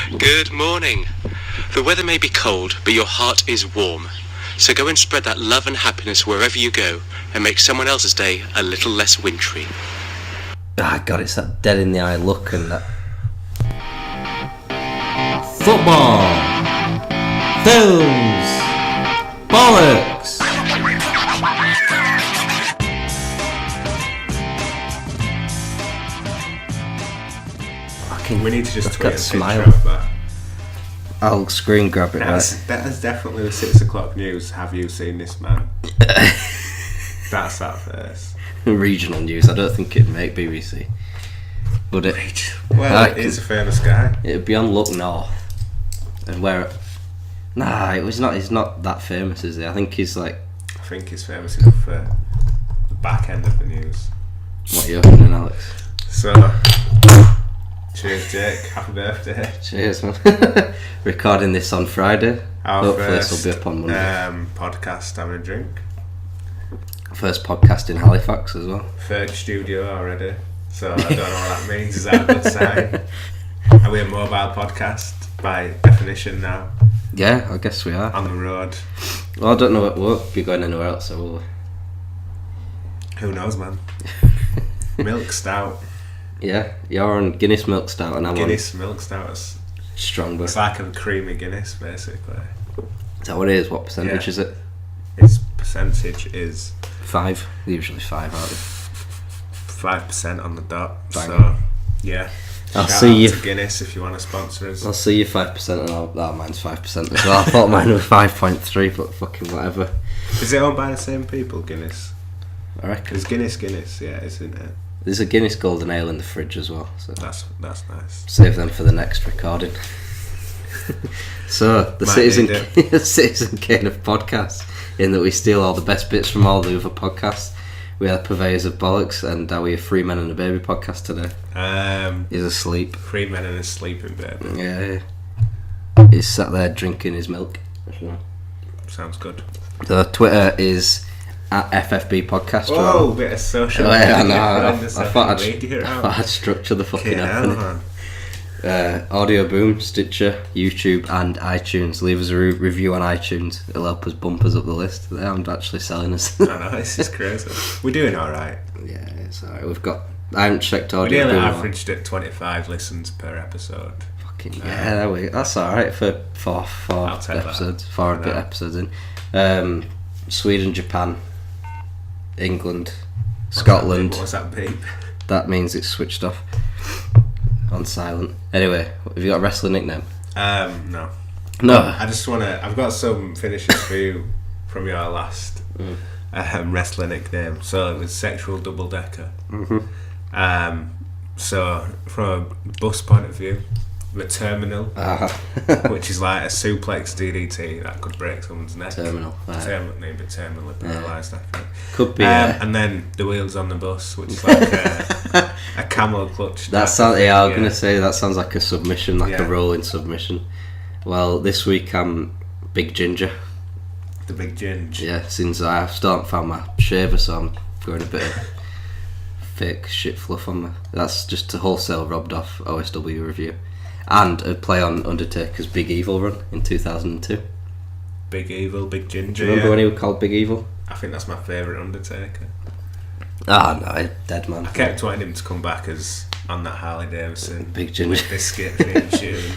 Good morning. The weather may be cold, but your heart is warm. So go and spread that love and happiness wherever you go and make someone else's day a little less wintry. Ah, God, it's that dead in the eye look and that. Football! Films! Bollocks! We need to just tweet a smile. picture of that. I'll screen grab it. That is definitely the 6 o'clock news. Have you seen this man? That's that first. Regional news. I don't think it'd make BBC. Would it? Well, he's a famous guy. It'd be on Look North. And where... Nah, he's not that famous, is he? I think he's famous enough for the back end of the news. What are you opening, Alex? So... Cheers, Jake. Happy birthday. Cheers, man. Recording this on Friday. Hopefully this will be up on Monday. Podcast, having a drink. First podcast in Halifax as well. Third studio already. So I don't know what that means. Is that a good sign? Are we a mobile podcast by definition now? Yeah, I guess we are. On the road. Well, I don't know. We won't be going anywhere else, so will we? Who knows, man? Milk stout. Yeah, you're on Guinness milk stout and I'm Guinness milk stout is stronger. It's like a creamy Guinness, basically. Is that what it is? What percentage is it? Its percentage is 5. Usually 5, aren't they? 5% on the dot. Bang. So yeah. I'll Shout see out you. To Guinness if you want to sponsor us. I'll see you 5% and mine's 5% as well. I thought mine was 5.3, but fucking whatever. Is it owned by the same people, Guinness? I reckon. It's Guinness, yeah, isn't it? There's a Guinness Golden Ale in the fridge as well, so that's nice. Save them for the next recording. So the Citizen Kane of podcasts, in that we steal all the best bits from all the other podcasts. We are purveyors of bollocks, and are we a 3 Men and a Baby podcast today? He's asleep. 3 men and a sleeping baby. Yeah. He's sat there drinking his milk. Sounds good. So Twitter is at FFB Podcast. Oh, bit of social media. I know. I thought I'd structure the fucking opening. Audio Boom, Stitcher, YouTube and iTunes. Leave us a review on iTunes. It'll help us bump us up the list. They aren't actually selling us. I know, this is crazy. We're doing alright. Yeah, it's alright. I haven't checked Audio Boom. We averaged at 25 listens per episode. Fucking yeah, that's alright for four episodes. 4 and a bit episodes in. Sweden, Japan, England, Scotland. What's that beep? That means it's switched off on silent. Anyway, have you got a wrestling nickname? No. I just I've got some finishes for you from your last wrestling nickname. So it was Sexual Double Decker. Mm-hmm. So from a bus point of view, the Terminal, which is like a suplex DDT that could break someone's neck. Terminally paralysed, I think. Could be. And then the Wheels on the Bus, which is like a camel clutch. I was going to say that sounds like a submission, like a rolling submission. Well, this week I'm Big Ginger. The Big Ginger. Yeah, since I still haven't found my shaver, so I'm going a bit of fake shit fluff on me. That's just a wholesale robbed off OSW review. And a play on Undertaker's Big Evil run in 2002. Big Evil, Big Ginger. Do you remember when he was called Big Evil? I think that's my favourite Undertaker. No, dead man. I kept wanting him to come back as on that Harley Davidson Big Ginger with biscuit and shooting.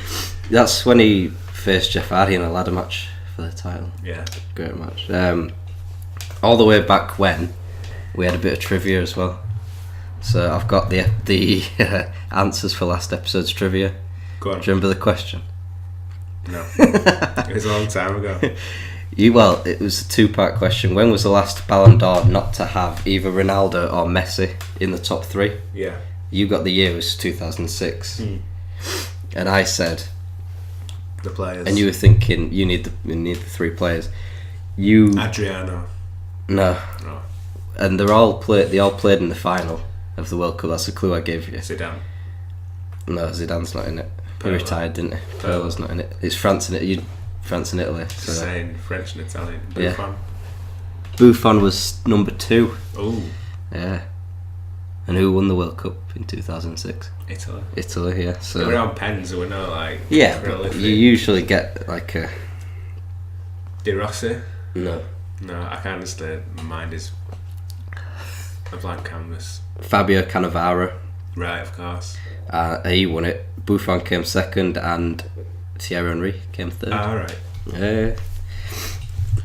That's when he faced Jeff Hardy in a ladder match for the title. Yeah, great match. All the way back when we had a bit of trivia as well. So I've got the answers for last episode's trivia. Go on. Do you remember the question? No. It was a long time ago. It was a 2-part question. When was the last Ballon d'Or not to have either Ronaldo or Messi in the top 3? Yeah. You got the year was 2006. And I said the players. And you were thinking you need the 3 players. Adriano. No. And they all played in the final of the World Cup. That's the clue I gave you. Zidane. No, Zidane's not in it. He retired, didn't he? Pirlo's not in it. It's France and Italy. So saying French and Italian. Buffon. Yeah. Buffon was number 2. Oh. Yeah. And who won the World Cup in 2006? Italy. Italy, yeah. So They were on pens, there were no like. yeah, but prolific. you usually get like a De Rossi? no. No, I can't understand. My mind is a blank canvas. Fabio Cannavaro. Right, of course. He won it. Buffon came second, and Thierry Henry came third. Alright.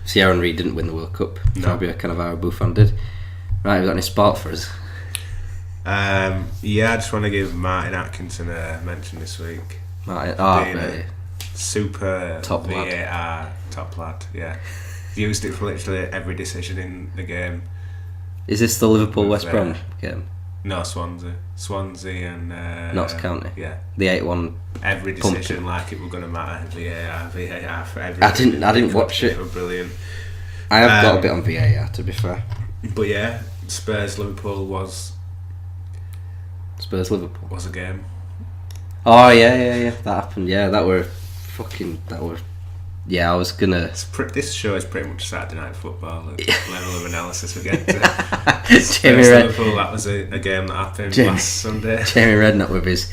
Thierry Henry didn't win the World Cup. No. Fabio Cannavaro, Buffon did. Right, have you got any sport for us? Yeah, I just want to give Martin Atkinson a mention this week. Martin, Being right. a super Top lad. VAR top lad, yeah. Used it for literally every decision in the game. Is this the Liverpool West With, Brom game? No, Swansea and Notts County. Yeah, The 8-1. every decision Pumpkin. like it were going to matter. VAR for every. I didn't watch it. They were brilliant. I have got a bit on VAR, to be fair. But yeah, Spurs Liverpool was Spurs Liverpool. a game. Oh yeah. That happened. Yeah, that were. Yeah, I was gonna. This show is pretty much Saturday Night Football. The level of analysis we're getting to. Jamie Spurs Red. Liverpool, that was a game that happened last Sunday. Jamie Redknapp with his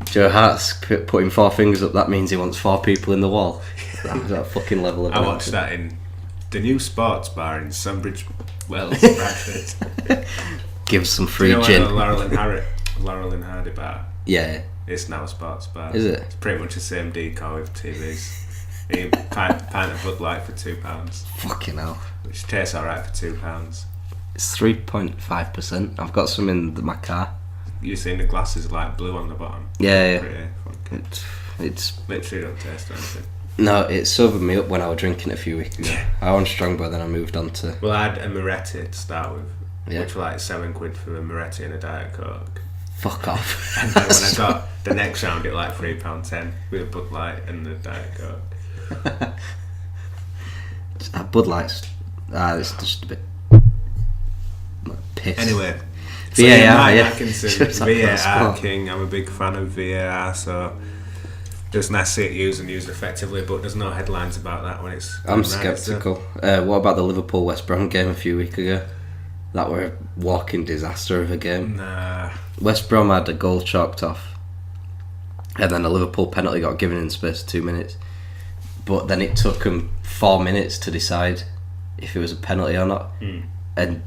Joe Hart's putting 4 fingers up. That means he wants 4 people in the wall. That fucking level of. I watched that in the new sports bar in Sunbridge Wells, Bradford. Give some Do free you know gin. Laurel and Hardy bar? Yeah. It's now a sports bar. Is it? It's pretty much the same decor with TVs. Pint of Bud Light for £2, Fucking hell. which tastes alright for £2. It's 3.5%. I've got some in my car. You've seen the glasses like blue on the bottom. Yeah. Pretty funky. It's Literally don't taste anything. no. It sobered me up when I was drinking it a few weeks ago. Yeah. I was strong, but then I moved on to. Well, I had a Moretti to start with, Yeah. which were like £7 for a Moretti and a Diet Coke. Fuck off. And then when I got the next round, it like £3.10 with a Bud Light and the Diet Coke. Bud Light's. It's just a bit. Piss. Anyway, VAR, Martin yeah. Atkinson, Should have VAR sport. king. I'm a big fan of VAR, so it was nice to see it used effectively, but there's no headlines about that when it's. I'm right, so- sceptical. What about the Liverpool West Brom game a few weeks ago? That were a walking disaster of a game. Nah. West Brom had a goal chalked off, and then a Liverpool penalty got given in the space of 2 minutes. But then it took them 4 minutes to decide if it was a penalty or not. And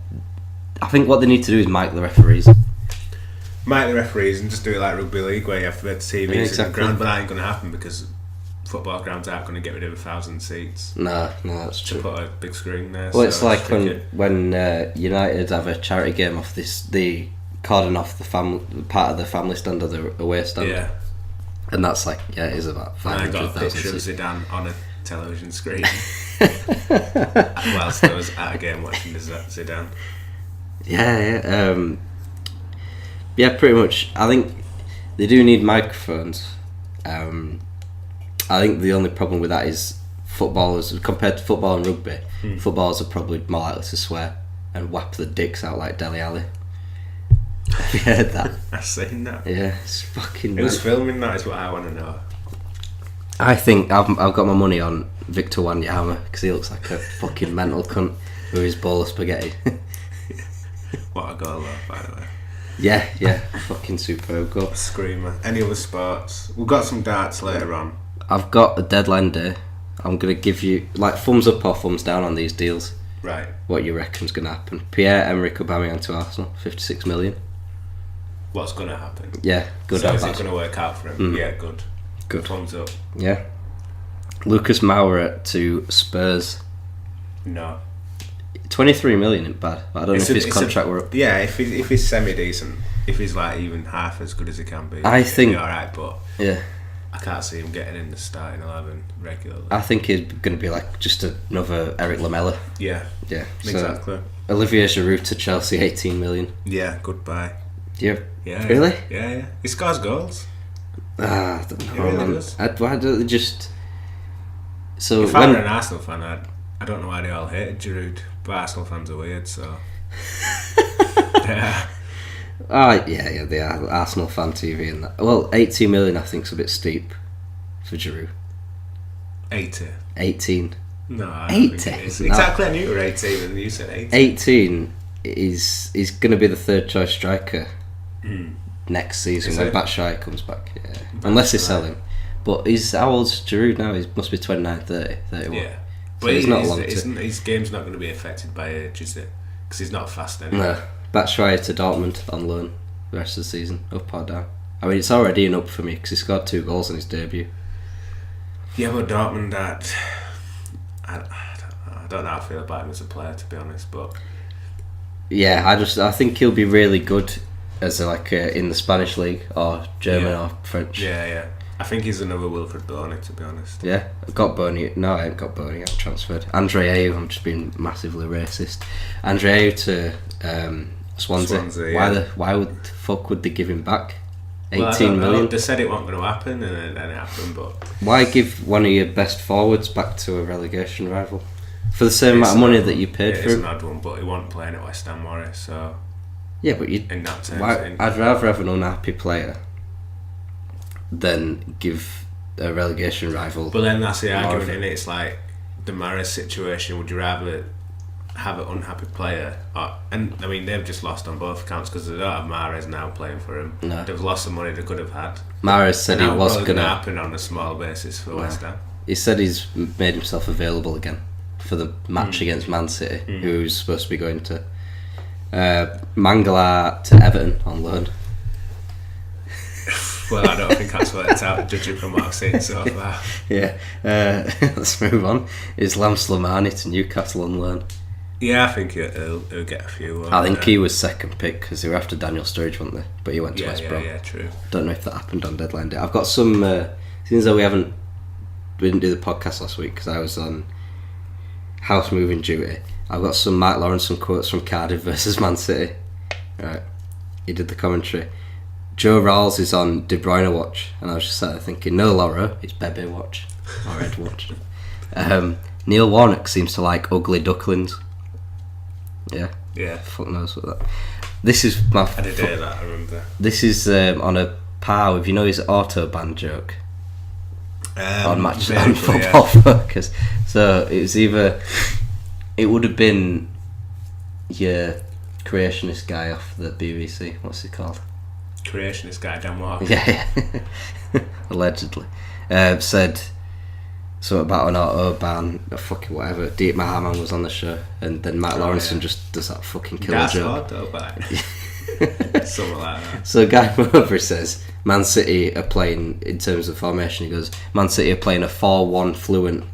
I think what they need to do is mic the referees. Mic the referees and just do it like rugby league where you have the TVs in exactly. the ground, but that ain't going to happen because football grounds aren't going to get rid of 1,000 seats No, that's to true. put a big screen there. Well, so it's like stick when United have a charity game off the cordon off the part of the family stand or the away stand. Yeah. And that's like, it is about And I got a 500,000 picture of seats. Zidane on a television screen whilst I was at a game watching Zidane. Yeah, pretty much. I think they do need microphones. I think the only problem with that is footballers, compared to football and rugby, footballers are probably more likely to swear and whap the dicks out like Dele Alli. Have you heard that? I've seen that. Yeah, it's fucking. Who's filming that is what I want to know. I think I've got my money on Victor Wanyama because he looks like a fucking mental cunt with his bowl of spaghetti. What a goal though, by the way. Yeah, fucking superb goal. Screamer. Any other sports? We've got some darts later on. I've got a deadline day. I'm gonna give you like thumbs up or thumbs down on these deals. Right. What you reckon's gonna happen? Pierre-Emerick Aubameyang to Arsenal, 56 million. What's going to happen? Yeah, good. So or is it bad? going to work out for him? Yeah, good. Good. Thumbs up. Yeah. Lucas Moura to Spurs, No. 23 million isn't bad. I don't know if his contract were up. Yeah, if he's semi-decent, if he's like even half as good as he can be, I think- he'll be alright, but Yeah. I can't see him getting in the starting 11 regularly. I think he's going to be like just another Eric Lamela. Yeah, Yeah. So exactly. Olivier Giroud to Chelsea, 18 million. Yeah, goodbye. Yeah. Yeah. Really? Yeah. He scores goals. I don't know, He really man. does. Why don't they just... So If I when... were an Arsenal fan, I don't know why they all hated Giroud, but Arsenal fans are weird, so... yeah. Yeah, they are. Arsenal fan TV and that. Well, 18 million I think's a bit steep for Giroud. 80. 18. No, I don't think 80? it is. No. Exactly, I knew you were 18 and you said 80. 18 he's going to be the third choice striker next season when Batshuayi comes back. Yeah. Unless they sell him. But how old's Giroud now? He must be 29, 30, 31. Yeah. So But he's not long to... his game's not going to be affected by age, is it? Because he's not fast anymore. No. Batshuayi to Dortmund on loan the rest of the season, up or down. I mean, it's already an up for me because he scored 2 goals in his debut. Yeah, but Dortmund, I don't know how I feel about him as a player, to be honest. But yeah, I think he'll be really good as in the Spanish league or German or French. Yeah. I think he's another Wilfred Boney, to be honest. Yeah, I've got Boney. No, I ain't got Boney. I'm transferred. Andre Ayew, I'm just being massively racist. Andre Ayew to Swansea. Why would the fuck would they give him back? 18 million. They said it wasn't going to happen, and then it happened. But why give one of your best forwards back to a relegation rival for the same amount of money that you paid for him? It's an odd one, but he wasn't playing at West Ham, Morris. So yeah, but in that terms, I'd rather have an unhappy player than give a relegation rival. But then that's the argument, and it's like the Mahrez situation. Would you rather have an unhappy player? And I mean, they've just lost on both accounts because they don't have Mahrez now playing for him. No. They've lost the money they could have had. Mahrez said he was going to happen on a small basis for West Ham. He said he's made himself available again for the match against Man City, who's supposed to be going to Mangala to Everton on loan. Well, I don't think that's what it's out, judging from what I've seen so far. Yeah, let's move on. Islam Slimani to Newcastle on loan. Yeah, I think he'll get a few. I think he was second pick because they were after Daniel Sturridge, weren't they? But he went to West Brom. Yeah, true. Don't know if that happened on deadline day. I've got some. Since though we didn't do the podcast last week because I was on house moving duty. I've got some Mark Lawrenson quotes from Cardiff versus Man City. Right, he did the commentary. Joe Rawls is on De Bruyne watch, and I was just sat there thinking, no, Laura, it's Bebe watch or Ed watch. Neil Warnock seems to like ugly ducklings. Yeah. Fuck knows what that. This is my. I did hear that. I remember. This is on a par with his Autobahn joke on matches on Football Focus. So it was either it would have been your creationist guy off the BBC. What's he called? Creationist guy, Dan Walker. Yeah. Allegedly, said. So about an Autobahn, fucking whatever. Deep Mahaman was on the show, and then Matt Lawrenson just does that fucking killer joke. Something like that. So Guy Mowbray says Man City are playing, in terms of formation, he goes, Man City are playing a 4-1 fluent,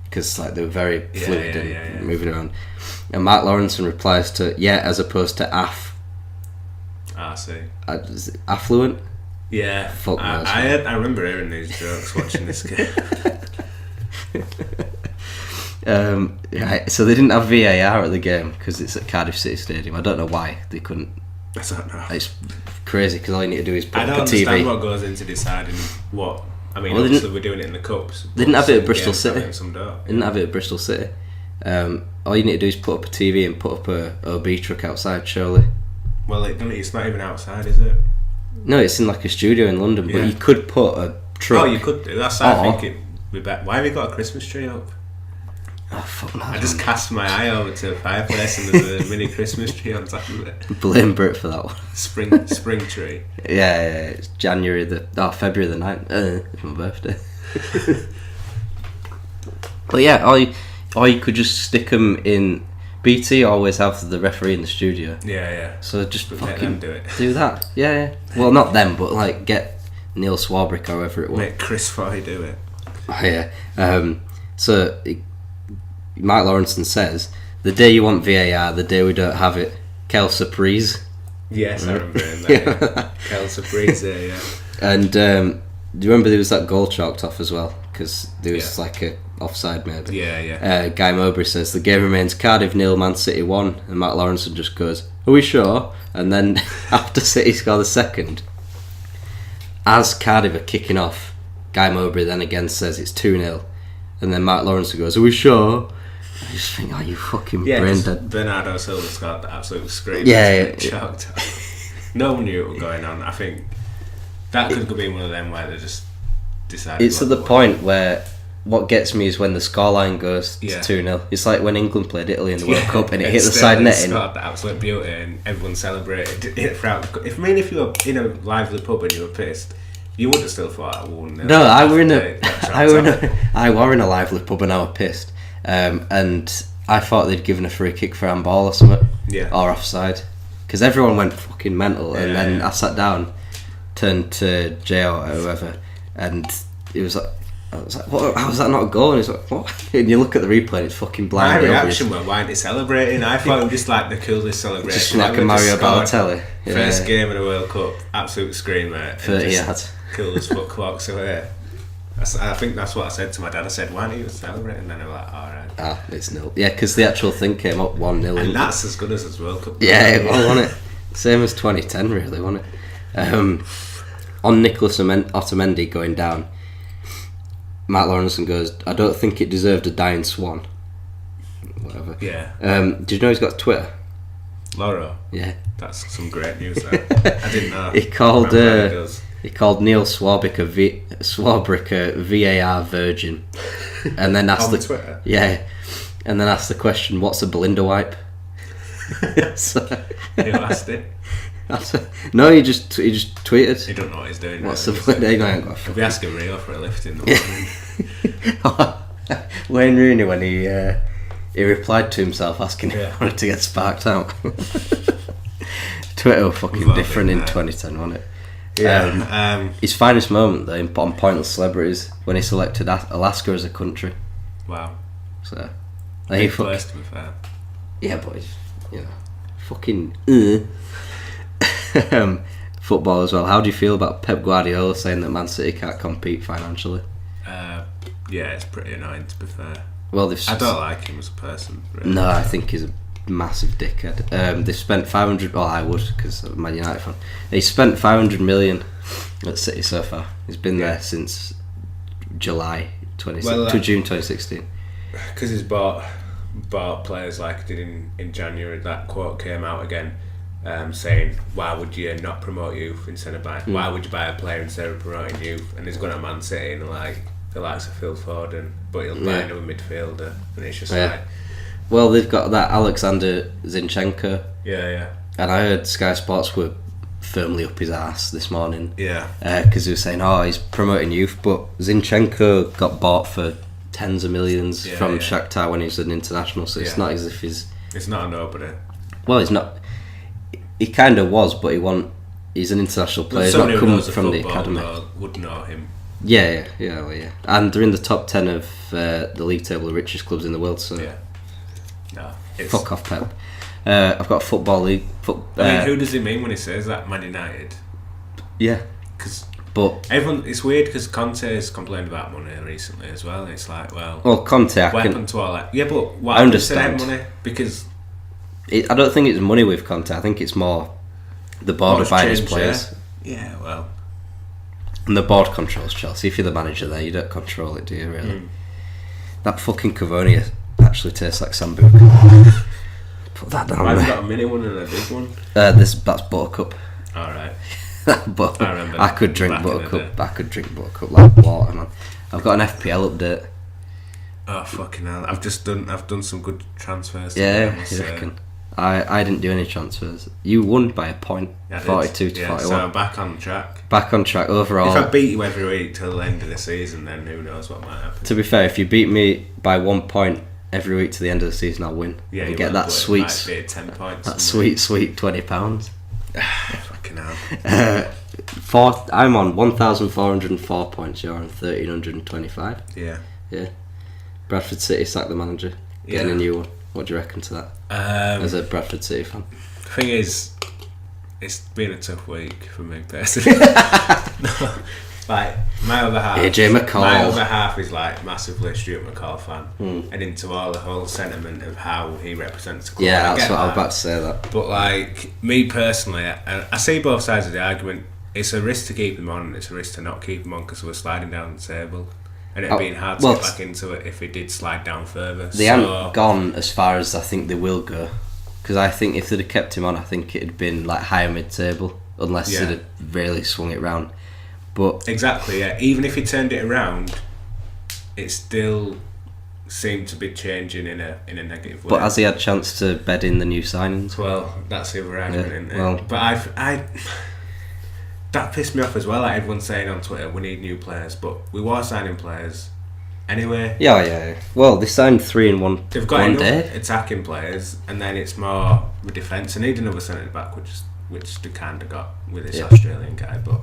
because they were very fluid and moving around. And Matt Lawrenson replies to as opposed to I see. Is it affluent? Yeah. Fuck knows. I remember hearing these jokes watching this game. So they didn't have VAR at the game because it's at Cardiff City Stadium. I don't know why they couldn't. I don't know. It's crazy because all you need to do is put up a TV. I don't understand what goes into deciding what. I mean, obviously we're doing it in the cups. They didn't have it at Bristol City. Didn't have it at Bristol City. All you need to do is put up a TV and put up a OB truck outside, surely. Well, it's not even outside, is it? No, it's in a studio in London, but you could put a truck. Oh, you could do. That's what I think. Why have you got a Christmas tree up? Oh, fuck no. I just cast my eye over to the fireplace and there's a mini Christmas tree on top of it. Blame Brit for that one. Spring tree. Yeah, it's February the 9th. It's my birthday. But yeah, or you could just stick them in. BT always have the referee in the studio. Yeah. So just but fucking do it. Do that. Yeah. Well, not them, but get Neil Swarbrick or whoever it was. Make Chris Foy do it. Oh, yeah. Mark Lawrenson says, the day you want VAR, the day we don't have it. Quelle surprise. Yes, I remember him that. Quelle surprise, yeah. And do you remember there was that goal chalked off as well? Because there was a offside maybe. Yeah. Guy Mowbray says, the game remains Cardiff 0, Man City 1. And Matt Lawrenson just goes, are we sure? And then after City score the second, as Cardiff are kicking off, Guy Mowbray then again says it's 2-0. And then Matt Lawrenson goes, are we sure? I just think, you fucking brain dead. Bernardo Silva scored the absolute scream. Choked. No one knew what was going on. I think that could be one of them where they just decided. It's at the point where what gets me is when the scoreline goes to 2-0. It's like when England played Italy in the World Cup and it hit the side netting. It's got that absolute beauty and everyone celebrated it throughout. If you were in a lively pub and you were pissed, you would have still thought I won. No, I were in a lively pub and I were pissed. And I thought they'd given a free kick for handball or something. Yeah. Or offside. Because everyone went fucking mental. And then I sat down, turned to J.O. or whoever, and it was like, I was like, what, how was that not a goal? And he's like, what? And you look at the replay and it's fucking blind. My reaction was, why aren't they celebrating? I thought it was just like the coolest celebration. Just like a Mario Balotelli. First game of the World Cup, absolute screamer. 30 yards. Cool as fuck clocks away. I think that's what I said to my dad. I said, why aren't you celebrating? And then they were like, alright. Ah, it's 0. Yeah, because the actual thing came up 1-0. And that's as good as his World Cup. Yeah, it was, wasn't it? Same as 2010, really, wasn't it? On Nicholas Otamendi going down, Matt Lawrenson goes, I don't think it deserved a dying swan. Whatever. Yeah. Did you know he's got Twitter? Lauro? Yeah. That's some great news there. I didn't know. He called Neil Swarbrick a VAR virgin. And then asked on Twitter? Yeah. And then asked the question, what's a Belinda wipe? So, who asked it? No, he just tweeted. He don't know what he's doing. What's the Belinda? He'll be asking Rio for a lift in the morning. Wayne Rooney, when he replied to himself asking if he wanted to get sparked out. Twitter was fucking different in 2010, wasn't it? Yeah. His finest moment though on Pointless Celebrities when he selected Alaska as a country. Wow. So he first, to be fair. Yeah, but he's, fucking football as well. How do you feel about Pep Guardiola saying that Man City can't compete financially? Yeah, it's pretty annoying, to be fair. Well, I don't like him as a person. Really. No, I think he's a massive dickhead. They've spent 500. Well, I would because I'm a Man United fan. He spent 500 million at City so far. He's been there since July to June 2016. Because he's bought players like he did in January. That quote came out again, saying, "Why would you not promote youth instead of buying? Why would you buy a player instead of promoting youth?" And he's gone to Man City and like the likes of Phil Foden, but he'll buy another midfielder, and it's just like. Well, they've got that Alexander Zinchenko. Yeah. And I heard Sky Sports were firmly up his ass this morning. Yeah. Because they were saying, he's promoting youth, but Zinchenko got bought for tens of millions from Shakhtar when he was an international, so it's not as if he's... It's not a nobody. Well, he's not... He kind of was, but he's an international player. He's not come from the academy. Would know him. Yeah. And they're in the top 10 of the league table, the richest clubs in the world, so... Yeah. No, fuck off, Pep. I've got a football league. Who does he mean when he says that? Man United. Yeah, but everyone. It's weird because Conte has complained about money recently as well. It's like, well, Conte. What happened to all that? Yeah, but what I understand money because I don't think it's money with Conte. I think it's more the board of buying his players. Yeah, well, and the board controls Chelsea. If you're the manager there, you don't control it, do you? Really? That fucking Cavonia actually tastes like Sambuca. Put that down I've there. got a mini one and a big one. That's Buttercup. Alright. But I remember. I could drink Buttercup. I could drink Buttercup like water, man. I've got an FPL update. Oh fucking hell! I've done some good transfers. Yeah, you reckon? I didn't do any transfers. You won by a point, 42 to 41. So I'm back on track. Back on track overall. If I beat you every week till the end of the season, then who knows what might happen. To be fair, if you beat me by 1 point every week to the end of the season, I'll win. Yeah, and you get will, that sweet, might be 10 points. That sweet £20. Fucking hell. I'm on 1,404 points. You're on 1,325. Yeah. Bradford City sacked the manager. Getting a new one. What do you reckon to that? As a Bradford City fan. The thing is, it's been a tough week for me personally. Like my other half, AJ McCall. My other half is like massively a Stuart McCall fan, and into all the whole sentiment of how he represents the club. Yeah, that's what I was about to say. That. But like me personally, I see both sides of the argument. It's a risk to keep him on, and it's a risk to not keep him on because we're sliding down the table. And it'd been hard to get back into it if it did slide down further. They haven't gone as far as I think they will go. Because I think if they'd have kept him on, I think it'd been like higher mid-table. Unless they'd have really swung it round. But exactly, yeah. Even if he turned it around, it still seemed to be changing in a negative way. But has he had a chance to bed in the new signings? Well, that's the other argument, isn't it? Well, but I that pissed me off as well. Like everyone's saying on Twitter, we need new players, but we were signing players anyway. Yeah. Well, they signed 3 in one. They've got one enough day. attacking players, and then it's more the defence. They need another centre back, which they kind of got with this Australian guy. But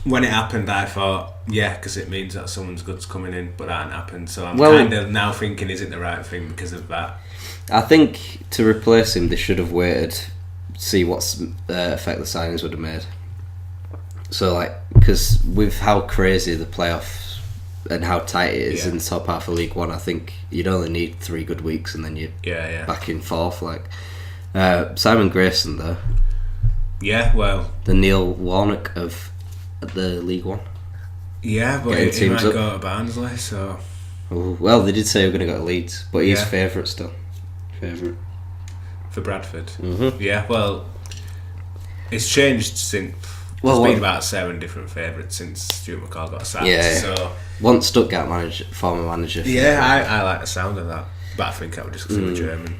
when it happened, I thought, because it means that someone's good's coming in, but that hadn't happened. So I'm kind of now thinking, is it the right thing because of that? I think to replace him, they should have waited, see what effect the signings would have made. So, like, because with how crazy the playoffs and how tight it is in the top half of League One, I think you'd only need 3 good weeks and then you're back in 4th. Like Simon Grayson, though. Yeah, well, the Neil Warnock of the League One. Yeah, but he might go to Barnsley, so... Oh, well, they did say they were going to go to Leeds, but he's favourite still. Favourite. For Bradford? Mm-hmm. Yeah, well, it's changed since... There's been about 7 different favourites since Stuart McCall got sacked. Yeah, so... Once Stuttgart former manager. Yeah, I like the sound of that. But I think that was just because he was German.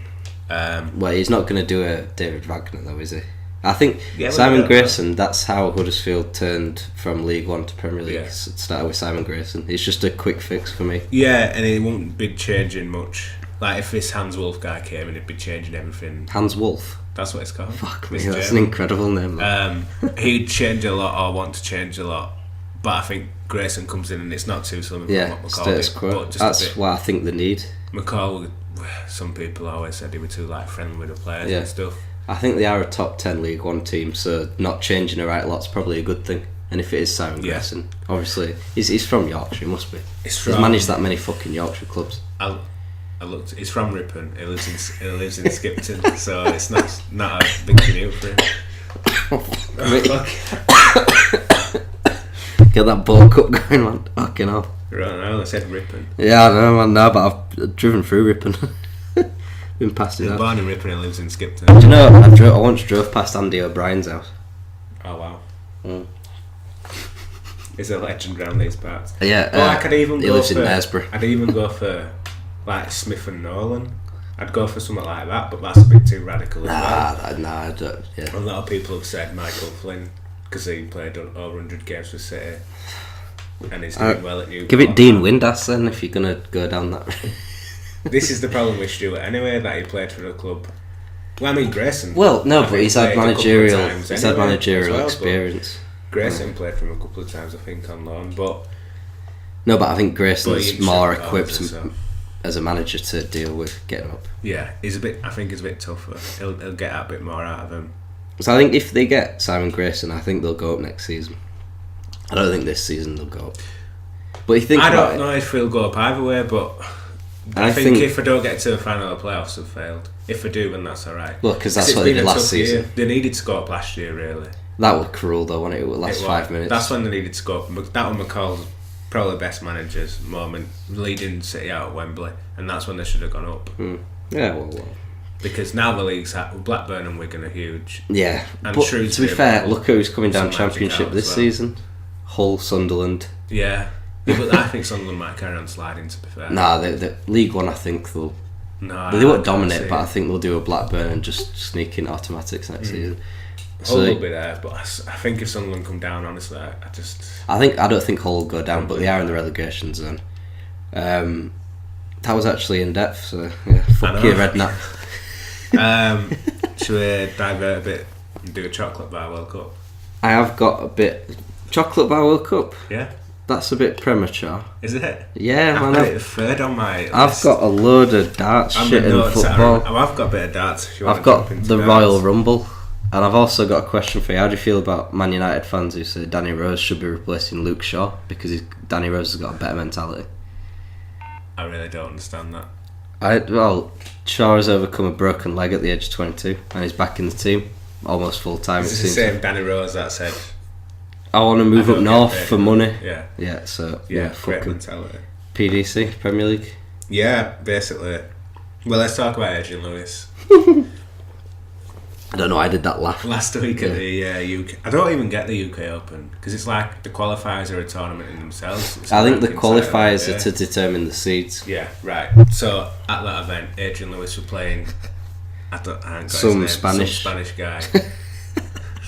Well, he's not going to do a David Wagner, though, is he? I think Simon Grayson, that's how Huddersfield turned from League One to Premier League. It started with Simon Grayson. It's just a quick fix for me. Yeah, and it won't be changing much. Like, if this Hans Wolf guy came in, he'd be changing everything. Hans Wolf? That's what it's called. Fuck me, that's an incredible name. He'd change a lot, or want to change a lot. But I think Grayson comes in and it's not too slimming from what McCall status did. quo. That's what I think they need. McCall, some people always said he was too friendly with the players and stuff. I think they are a top 10 League One team, so not changing a right lot's probably a good thing. And if it is Simon Grayson, obviously he's from Yorkshire, he must be. He's managed that many fucking Yorkshire clubs. I looked. He's from Ripon. He lives in Skipton, so it's not a big commute for him. Get that ball cup going, man. Fucking hell. Right, I only said Ripon. Yeah, I know, man. No, but I've driven through Ripon. Been past it. He's born in Ripon and lives in Skipton. Do you know, I once drove past Andy O'Brien's house. Oh, wow. He's a legend around these parts. Yeah, he lives in Knaresborough. I'd even go for, Smith and Nolan. I'd go for something like that, but that's a bit too radical as well. I don't. Yeah. A lot of people have said Michael Flynn, because he played over 100 games for City. And he's doing well at Newport. Give it Dean Windass then, if you're going to go down that route. This is the problem with Stuart anyway, that he played for the club. Well, I mean Grayson. Well, no, but he's had managerial well, experience. Grayson played for him a couple of times, I think, on loan. But I think Grayson's more equipped as a manager to deal with getting up. Yeah, I think he's a bit tougher. He'll get a bit more out of him. So I think if they get Simon Grayson, I think they'll go up next season. I don't think this season they'll go up. But I don't know if he'll go up either way, but I think if I don't get to the final of the playoffs, I've failed. If I do, then that's alright. Well, because that's what they did last season. They needed to go up last year, really. That was cruel, though, wasn't it? It would last 5 minutes. That's when they needed to go up. That was McCall's probably best manager's moment, leading City out at Wembley, and that's when they should have gone up. Yeah, well. Because now the league's Blackburn and Wigan are huge. Yeah, and but to be fair, look who's coming down Championship this season. Hull, Sunderland. Yeah, but I think Sunderland might carry on sliding, to be fair. Nah, the League One, I think they'll... they won't dominate, but I think they'll do a Blackburn and just sneak in automatics next season. Hull will be there, but I think if Sunderland come down, honestly, I don't think Hull will go down, but they are in the relegation zone. That was actually in depth, so yeah, fuck you, Redknapp. Should we divert a bit and do a chocolate bar World Cup? I have got a bit... Chocolate bar World Cup? Yeah. That's a bit premature. Is it? Yeah, man. I've got it third on my list. I've got a load of darts, shit, and football. I've got a bit of darts. I've got the Royal Rumble. And I've also got a question for you. How do you feel about Man United fans who say Danny Rose should be replacing Luke Shaw because Danny Rose has got a better mentality? I really don't understand that. Shaw has overcome a broken leg at the age of 22 and he's back in the team almost full time. It's the same Danny Rose that said, I want to move up north for money. Yeah. Yeah, so great mentality. PDC, Premier League. Yeah, basically. Well, let's talk about Adrian Lewis. I don't know. I did that last week at the UK. I don't even get the UK Open because it's like the qualifiers are a tournament in themselves. I think the qualifiers are to determine the seeds. Yeah, right. So at that event, Adrian Lewis were playing. I ain't got some his name, Spanish some Spanish guy.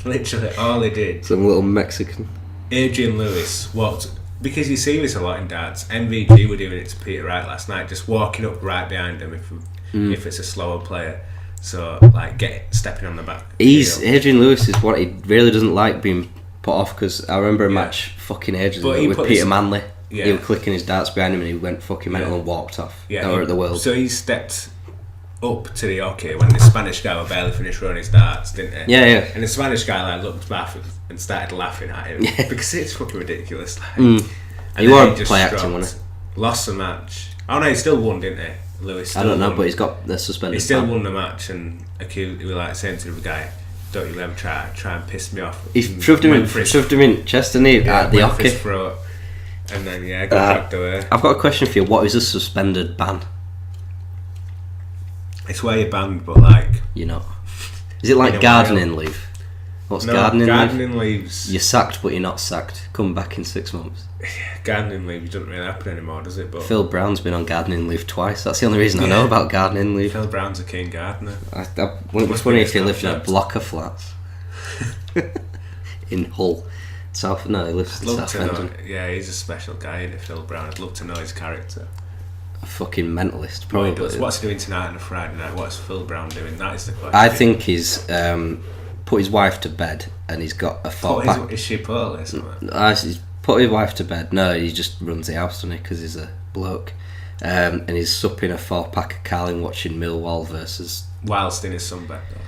Literally, all he did. Some little Mexican. Adrian Lewis walked, because you see this a lot in darts. MVG were doing it to Peter Wright last night, just walking up right behind him if it's a slower player. So like stepping on the back. Adrian Lewis is what he really doesn't like being put off, because I remember a match fucking ages ago with Peter Manley. Yeah. He was clicking his darts behind him and he went fucking mental and walked off. Yeah, at the World. So he stepped up to the hockey when the Spanish guy were barely finished running his darts, didn't he? Yeah, yeah. And the Spanish guy like looked back and started laughing at him because it's fucking ridiculous. Like. And he won't play acting, wasn't he? Lost the match. Oh no, he still won, didn't he? Lewis. I don't know, but he's got the suspended. He still won the match, and he was like saying to the guy, "Don't you ever try and piss me off." He shoved him in chest, didn't he? At the hockey. And then got dragged away. I've got a question for you. What is a suspended ban? It's where you're banned, but like you're not. Is it like gardening leave? What's gardening leave? Gardening leaves. You're sacked, but you're not sacked. Come back in 6 months. Gardening leave doesn't really happen anymore, does it? But Phil Brown's been on gardening leave twice. That's the only reason I know about gardening leave. Phil Brown's a keen gardener. It was funny if he lived in a block of flats in Hull. No, he lives in South London. Yeah, he's a special guy, isn't he, Phil Brown? I'd love to know his character. A fucking mentalist, probably. What's he doing tonight on a Friday night? What's Phil Brown doing? That is the question. I think he's put his wife to bed and he's got a 4-pack. Is she portly? He's put his wife to bed. No, he just runs the house, doesn't he? Because he's a bloke. And he's supping a 4-pack of Carling watching Millwall versus... Whilst in his sunbed, though.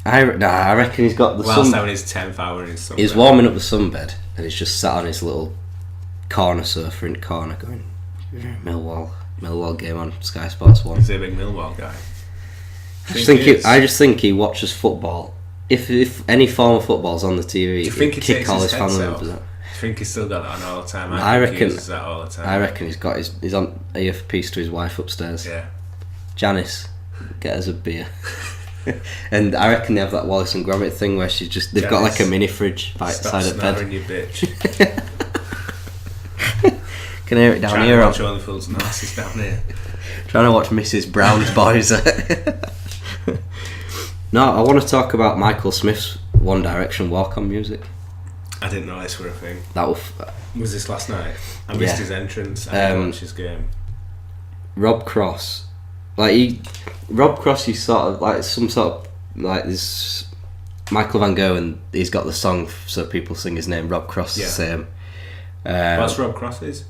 I reckon he's got the Whilst having his 10th hour in his sunbed. He's warming up the sunbed and he's just sat on his little corner sofa in the corner going... Millwall game on Sky Sports 1. He's a big Millwall guy. I just think he watches football. If any form of football's on the TV, he'd kick all his family members out. Do you think he's still got that on all the time? I reckon he uses that all the time. I reckon he's on earpiece to his wife upstairs. Yeah. Janice, get us a beer. And I reckon they have that Wallace and Gromit thing where they've got like a mini fridge by side of bed. Stop you bitch. Can hear it down here. Trying to watch all the Phil's nasties down here. Trying to watch Mrs. Brown's Boys. No, I want to talk about Michael Smith's One Direction walk-on music. I didn't know this were a thing. Was this last night? I missed his entrance. I didn't watch his game. Rob Cross, he's sort of like some sort of like this Michael Van Gogh, and he's got the song so people sing his name. Rob Cross is the same. What's Rob Cross is?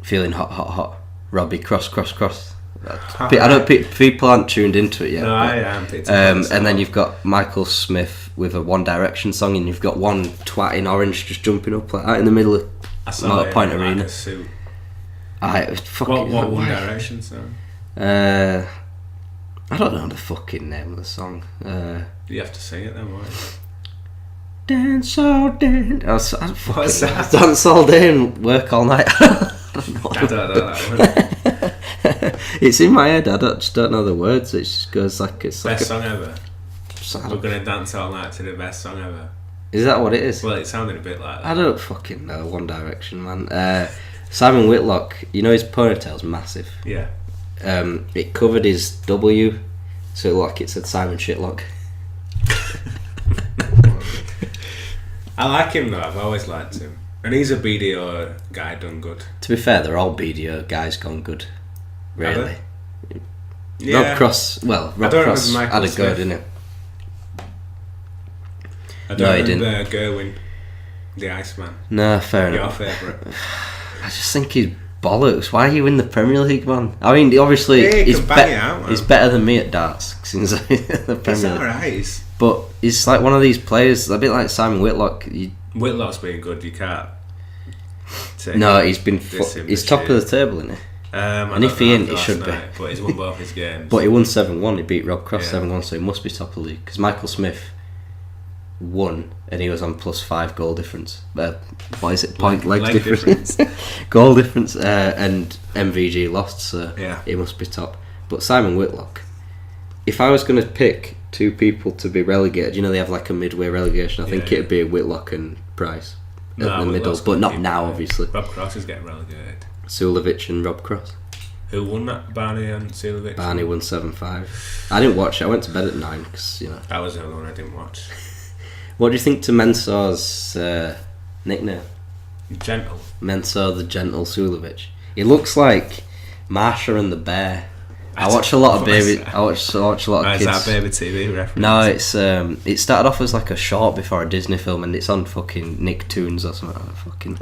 Feeling hot, hot, hot. Robbie Cross. People aren't tuned into it yet. No, I am. And then you've got Michael Smith with a One Direction song, and you've got one twat in orange just jumping up like that in the middle of Point Arena. A suit. What One Direction song? I don't know the fucking name of the song. You have to sing it then, why? Dance all day. What's that? Dance all day and work all night. I don't know that one. It's in my head. I just don't know the words. It just goes like it's best song ever. We're gonna dance all night to the best song ever. Is that what it is? Well, it sounded a bit like that. I don't fucking know. One Direction, man. Simon Whitlock. You know his ponytail's massive. Yeah. It covered his W, so it looked like it said Simon Shitlock. I like him though. I've always liked him. And he's a BDO guy done good. To be fair, they're all BDO guys gone good. Really. Yeah. Rob Cross had a go, didn't he? I don't remember Gerwin, the Iceman. No, fair enough. Your favourite. I just think he's bollocks. Why are you in the Premier League, man? I mean, obviously he's better than me at darts since the Premier League. Alright. But he's like one of these players, a bit like Simon Whitlock. Whitlock's been good. You can't. No, he's top of the table, isn't he? And if he ain't, he should be. But he's won both his games. But he won 7-1. He beat Rob Cross 7-1, so he must be top of the league. Because Michael Smith won, and he was on +5 goal difference. What is it? Leg difference. Goal difference, and MVG lost, so he must be top. But Simon Whitlock, if I was going to pick 2 people to be relegated. You know, they have like a midway relegation. I think it'd be Whitlock and Price at the middle, but not now, obviously. Rob Cross is getting relegated. Sulevic and Rob Cross. Who won that? Barney and Sulevic? Barney won 7-5. I didn't watch it. I went to bed at 9 because, you know. That was the only one I didn't watch. What do you think to Mensah's nickname? Gentle. Mensah the Gentle Sulevic. He looks like Marsha and the Bear. I watch a lot of baby. I watch a lot of kids. Is that a baby TV reference? No, it's it started off as like a short before a Disney film, and it's on fucking Nicktoons or something. Fucking.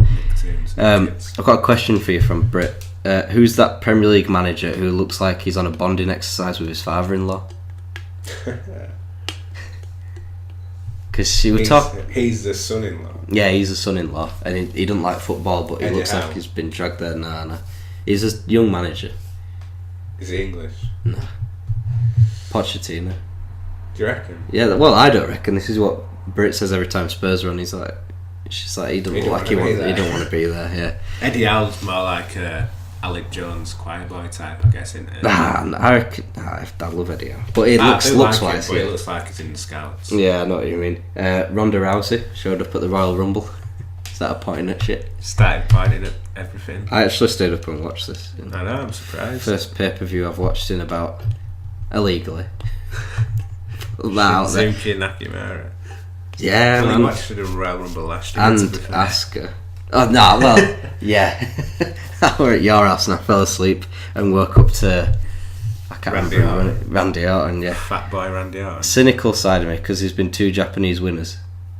I've got a question for you from Brit. Who's that Premier League manager who looks like he's on a bonding exercise with his father-in-law? Because she would talk. He's the son-in-law. Yeah, he's the son-in-law, and he doesn't like football, but he looks Howe. like he's been dragged there. Nah. He's a young manager. Is he English? No. Pochettino. Do you reckon? Yeah, well, I don't reckon. This is what Brit says every time Spurs are on. She's like, he doesn't look like he don't want to be there. Yeah. Eddie Howe's more like a Alec Jones choir boy type, I guess, isn't it? I reckon. I love Eddie Howe, but it looks like it. But it looks like it's in the scouts. Yeah, I know what you mean. Ronda Rousey showed up at the Royal Rumble. Started pointing at shit. Started pointing at everything. I actually stayed up and watched this. You know. I know, I'm surprised. First pay-per-view I've watched in about illegally. Suzuki and Nakamura. Yeah, I watched the Royal Rumble last year. And Asuka. Oh no, well, yeah. I were at your house and I fell asleep and woke up to Randy Orton. Yeah, fat boy Randy Orton. Cynical side of me because there's been 2 Japanese winners.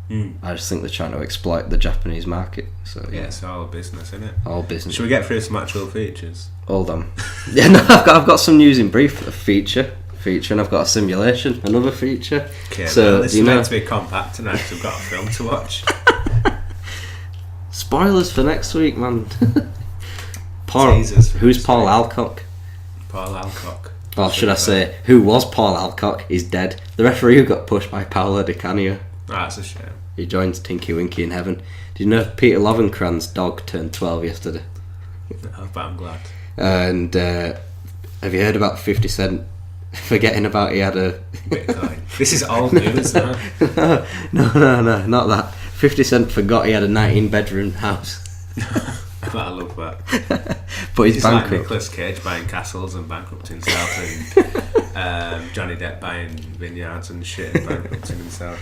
I just think they're trying to exploit the Japanese market. So yeah, it's all business, isn't it? All business. Should we get through some actual features? Hold on. Yeah, no, I've got some news in brief. A feature, and I've got a simulation, another feature. Okay, so this is meant to be compact tonight. So we've got a film to watch. Spoilers for next week, man. Who's Paul Alcock? Paul Alcock. Or should I say, who was Paul Alcock is dead. The referee who got pushed by Paolo Di Canio. Oh, that's a shame. He joins Tinky Winky in heaven. Did you know Peter Lovenkran's dog turned 12 yesterday? Oh, but I'm glad. And have you heard about 50 Cent forgetting about he had a... Bitcoin. This is old news, man. No, not that. 50 Cent forgot he had a 19-bedroom house. I love that. But he's like bankrupt. Nicolas Cage buying castles and bankrupting himself, and Johnny Depp buying vineyards and shit and bankrupting himself.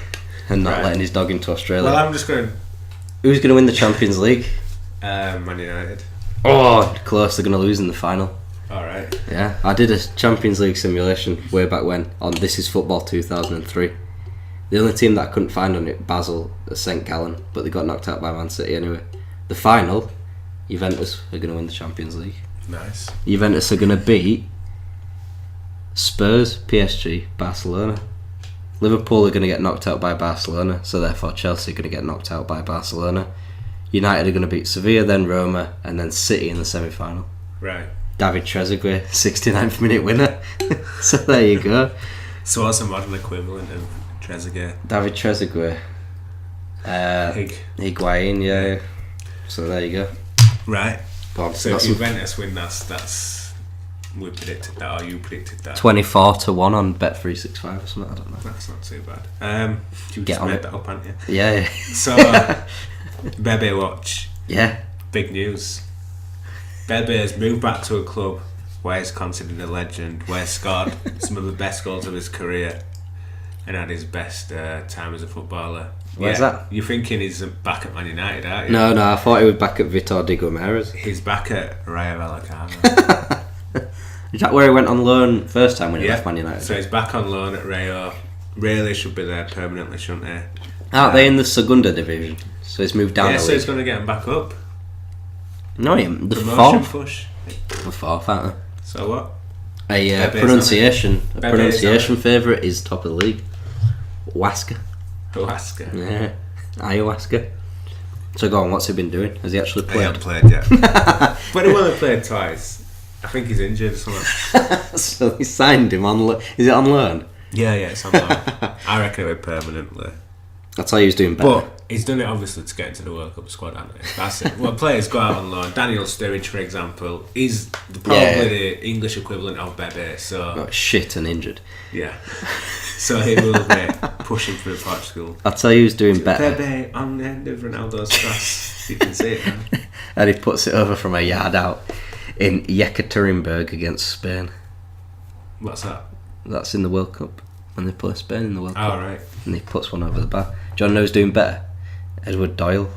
And not letting his dog into Australia. Well, I'm just going... Who's going to win the Champions League? Man United. Oh, close. They're going to lose in the final. Alright. Yeah, I did a Champions League simulation way back when on This Is Football 2003. The only team that I couldn't find on it, Basel, St Gallen, but they got knocked out by Man City anyway. The final, Juventus are going to win the Champions League. Nice. Juventus are going to beat Spurs, PSG, Barcelona. Liverpool are going to get knocked out by Barcelona, so therefore Chelsea are going to get knocked out by Barcelona. United are going to beat Sevilla, then Roma, and then City in the semi-final. Right. David Trezeguet, 69th minute winner. So there you go. So what's the modern equivalent of Trezeguet? David Trezeguet. Higuain, yeah. So there you go. Right. God, so if Juventus win, that's we predicted that, or you predicted that. 24-1 on Bet365 or something. I don't know. That's not too bad. You Get just on made it. that up, haven't you? Yeah. So, Bebe watch. Yeah. Big news. Bebe has moved back to a club where he's considered a legend, where he scored some of the best goals of his career and had his best time as a footballer. Where's that? You're thinking he's back at Man United, aren't you? No, I thought he was back at Vitor de Guimarães. He's back at Rayo Vallecano. Is that where he went on loan first time when he left Man United? So he's back on loan at Rayo. Really should be there permanently, shouldn't he? Aren't they in the Segunda division? So he's moved down. Yeah, so he's going to get him back up. No, the Promotion fourth. push. The fourth, aren't they? So what? A pronunciation favourite is top of the league. Huasca. Huasca. Yeah. Ayahuasca. So go on, what's he been doing? Has he actually played? He hasn't played yet. But he only played twice. I think he's injured or something. So he signed him on loan. Is it on loan? Yeah, it's on loan. I reckon it would permanently. That's how he was doing better. But he's done it obviously to get into the World Cup squad, hasn't he? That's it. Well, players go out on loan. Daniel Sturridge, for example, is probably the English equivalent of Bebe. So Not shit and injured. yeah, so he will be pushing through Portugal. I'll tell you who's doing better. Bebe on the end of Ronaldo's cross. You can see it now. And he puts it over from a yard out in Yekaterinburg against Spain. What's that? That's in the World Cup. When they play Spain in the World Cup. Oh, right. And he puts one over the bar. John knows doing better. Edward Doyle.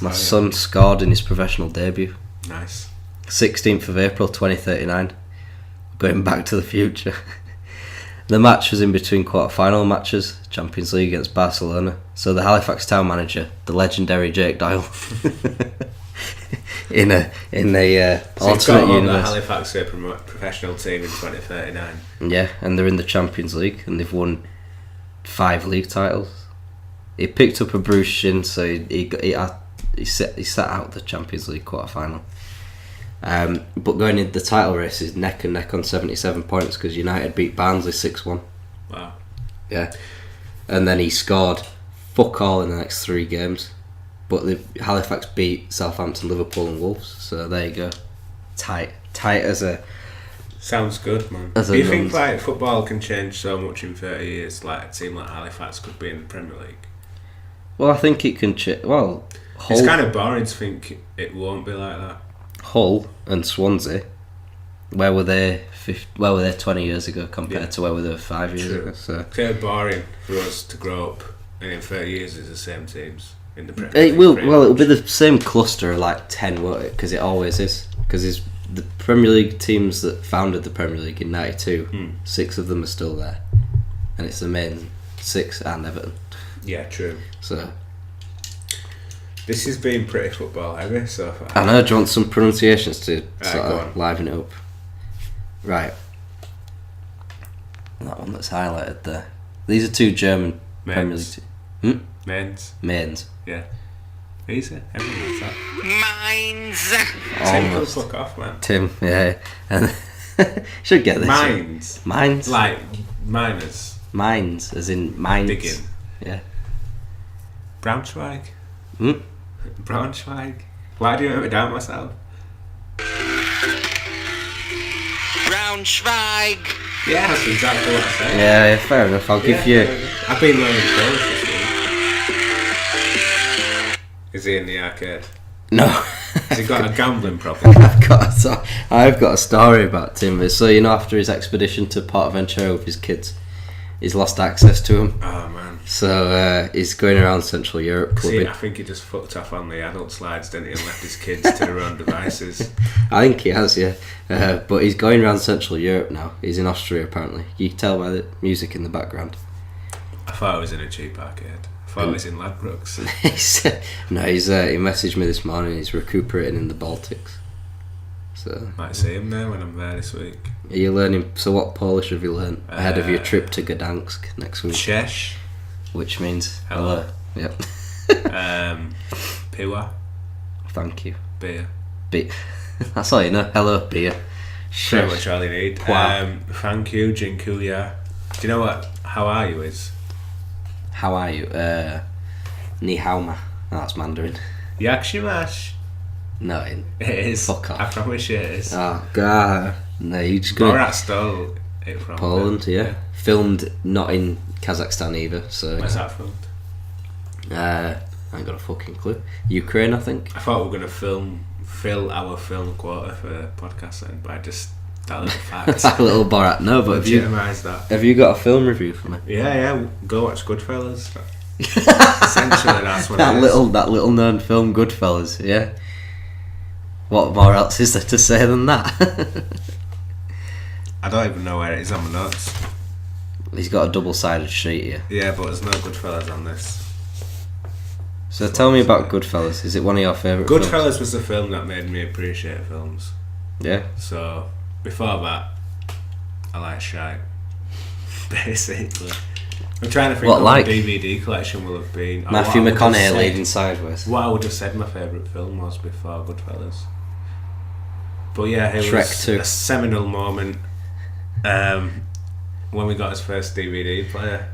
My son scored in his professional debut. Nice. 16th of April 2039. Going back to the future. The match was in between quarter-final matches, Champions League against Barcelona. So the Halifax town manager, the legendary Jake Doyle, in a alternate universe. The Halifax professional team in 2039. Yeah, and they're in the Champions League, and they've won 5 league titles. He picked up a bruised shin, so he sat out the Champions League quarter-final. But going into the title race is neck and neck on 77 points because United beat Barnsley 6-1. Wow. Yeah. And then he scored fuck all in the next 3 games. But Halifax beat Southampton, Liverpool and Wolves. So there you go. Tight as a... Sounds good, man. Do you think like football can change so much in 30 years? Like a team like Halifax could be in the Premier League? Well, I think it can change... Well, it's kind of boring to think it won't be like that. Hull and Swansea, where were they 20 years ago compared to where were they 5 years ago? So it's kind of boring for us to grow up and in 30 years it's the same teams in the Premier League. It'll be the same cluster of like 10, won't it? Because it always is. Because it's the Premier League teams that founded the Premier League in 92, 6 of them are still there. And it's the main 6 and Everton. Yeah, true. So this has been pretty football heavy so far. I know, do you want some pronunciations to sort of liven it up? Right. That one that's highlighted there. These are 2 German Premier League teams. Mainz. Yeah. Easy. Everyone knows that. Mainz. Tim will fuck off, man. Tim, yeah. And should get this. Mainz. Like miners. Mines, as in mines. Digging. Yeah. Braunschweig. Braunschweig. Why do you write it down myself? Braunschweig. Yeah, that's exactly what I said. Yeah, fair enough. I'll give you. I've been learning Polish this week. Is he in the arcade? No. Has he got a gambling problem? I've got a story about Tim. So after his expedition to Portaventura with his kids, he's lost access to him. Oh man. So he's going around Central Europe clubbing. I think he just fucked off on the adult slides, didn't he, and left his kids to their own devices. I think he has, yeah. But he's going around Central Europe now. He's in Austria apparently. You can tell by the music in the background. I thought it was in a cheap arcade. I thought it was in Ladbrokes. No, he messaged me this morning. He's recuperating in the Baltics. So might see him there when I'm there this week. Are you learning? So what Polish have you learned ahead of your trip to Gdansk next week? Cześć. Which means hello. Yep. Piwa. Thank you. Beer. That's all you know. Hello, beer. Pretty much all you need. Thank you, Dziękuję. Do you know what how are you is? How are you? Ni hao ma. Oh, that's Mandarin. Jak się masz? No, it is. Fuck off. I promise you it is. Oh god. No, you just go. Borat stole it from Poland, yeah. Filmed not in Kazakhstan either. So where's that filmed? I ain't got a fucking clue. Ukraine, I think. I thought we were going to fill our film quota for podcasting by just that little fact. That little Borat. No, but have you got a film review for me? Yeah. Go watch Goodfellas. Essentially, that's what it is. That little known film, Goodfellas. Yeah. What more else is there to say than that? I don't even know where it is on my notes. He's got a double-sided sheet here. Yeah, but there's no Goodfellas on this. So tell me about Goodfellas. Is it one of your favourite films? Goodfellas was the film that made me appreciate films. Yeah. So, before that, I like shite. Basically. I'm trying to think what my DVD collection will have been. Matthew McConaughey leading sideways. What I would have said my favourite film was before Goodfellas. But yeah, it Shrek was 2. A seminal moment when we got his first DVD player.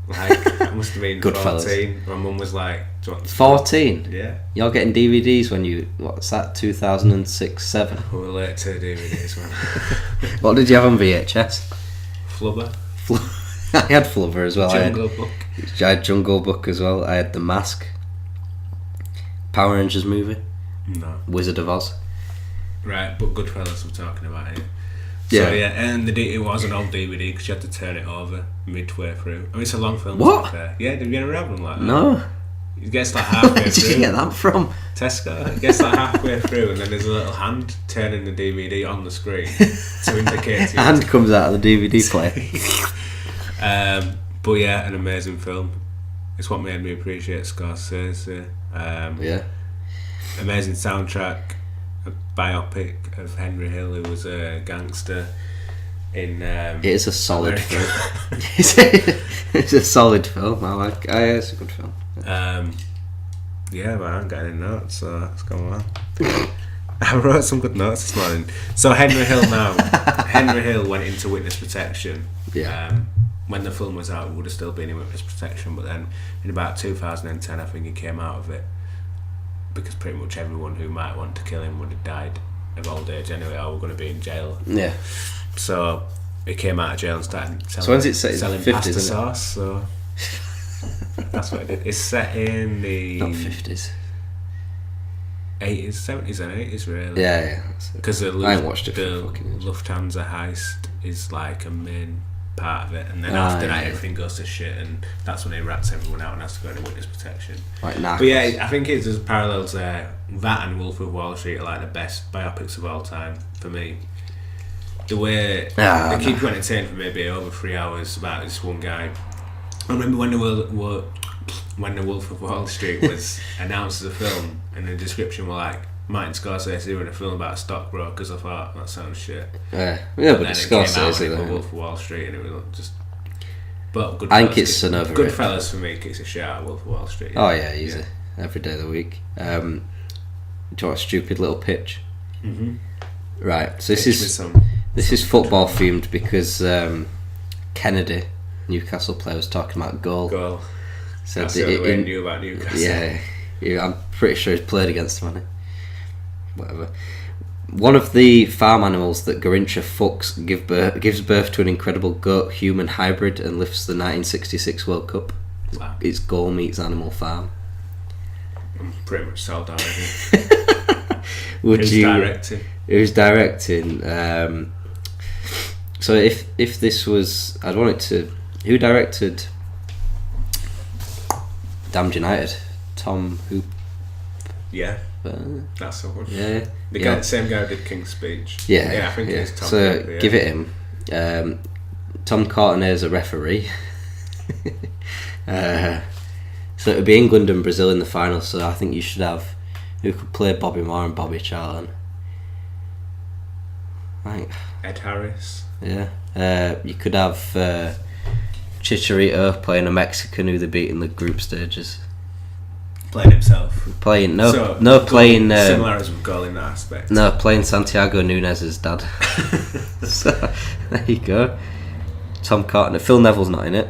Like, I must have been Goodfellas. 14. My mum was like, do you want this 14? Yeah. You're getting DVDs when you... What's that? 2006, 7? We were late to DVDs, man. What did you have on VHS? Flubber. I had Flubber as well. Jungle Book. I had Jungle Book as well. I had The Mask. Power Rangers movie. No. Wizard of Oz. Right, but Goodfellas we're talking about here. Yeah. So, yeah, and it was an old DVD because you had to turn it over midway through. I mean, it's a long film. What? To be fair. Yeah, did you ever have one like that? No. It gets like halfway Where did through. you get that from? Tesco. It gets like halfway through, and then there's a little hand turning the DVD on the screen to indicate to you. Hand comes out of the DVD player. But yeah, an amazing film. It's what made me appreciate Scorsese. Yeah. Amazing soundtrack. A biopic of Henry Hill, who was a gangster in. It is a solid America. film. It's a solid film. I like. It's a good film. Yeah, but I haven't got any notes, so it's going well. I wrote some good notes this morning. So Henry Hill went into witness protection. Yeah. When the film was out, he would have still been in witness protection, but then in about 2010, I think he came out of it because pretty much everyone who might want to kill him would have died of old age anyway, or were going to be in jail. Yeah. So he came out of jail and started selling, So when's it set? selling 50s, pasta isn't it? sauce. So that's what it did. It's set in the Not 50s. 80s, 70s and 80s really. Yeah. Because the I ain't watched it for the fucking ages. Lufthansa heist is like a main part of it, and then Ah, after that yeah. everything goes to shit, and that's when he rats everyone out and has to go into witness protection. Like Narcos. But yeah, I think there's parallels there. That and Wolf of Wall Street are like the best biopics of all time for me. The way they keep you entertained for maybe over 3 hours about this one guy. I remember when the Wolf of Wall Street was announced as a film, and the description were like Martin Scorsese doing a film about stockbrokers. I thought that sounds shit. Yeah, but And then it's it came out Scorsese and it was though. Wolf of Wall Street, and it was just. But Goodfellas, I think it's an overrated. Goodfellas for me kicks a shit out of Wolf of Wall Street. Oh yeah, easy. Every day of the week. Do you want a stupid little pitch? Mm-hmm. Right. So this is football themed because Kennedy, Newcastle player, was talking about goal. So that's the only way I knew about Newcastle. Yeah, I'm pretty sure he's played against them, hasn't he? Whatever. One of the farm animals that Garincha fucks gives birth to an incredible goat-human hybrid and lifts the 1966 World Cup. Wow. It's Goal Meets Animal Farm. I'm pretty much sold already. Who's directing? Who's directing? So if this was, I'd want it to. Who directed Damned United? Tom Hoop. Yeah, that's the one. Yeah. The same guy who did King's Speech. Yeah, I think it is Tom. So Hoop, yeah. give it him. Tom Courtenay is a referee. So it would be England and Brazil in the final. So I think you should have who could play Bobby Moore and Bobby Charlton. Right. Ed Harris. Yeah. You could have Chicharito playing a Mexican who they beat in the group stages. Playing himself. Playing similarities with goal in that aspect. No, playing Santiago Nunez's dad. So there you go. Tom Courtenay. Phil Neville's not in it.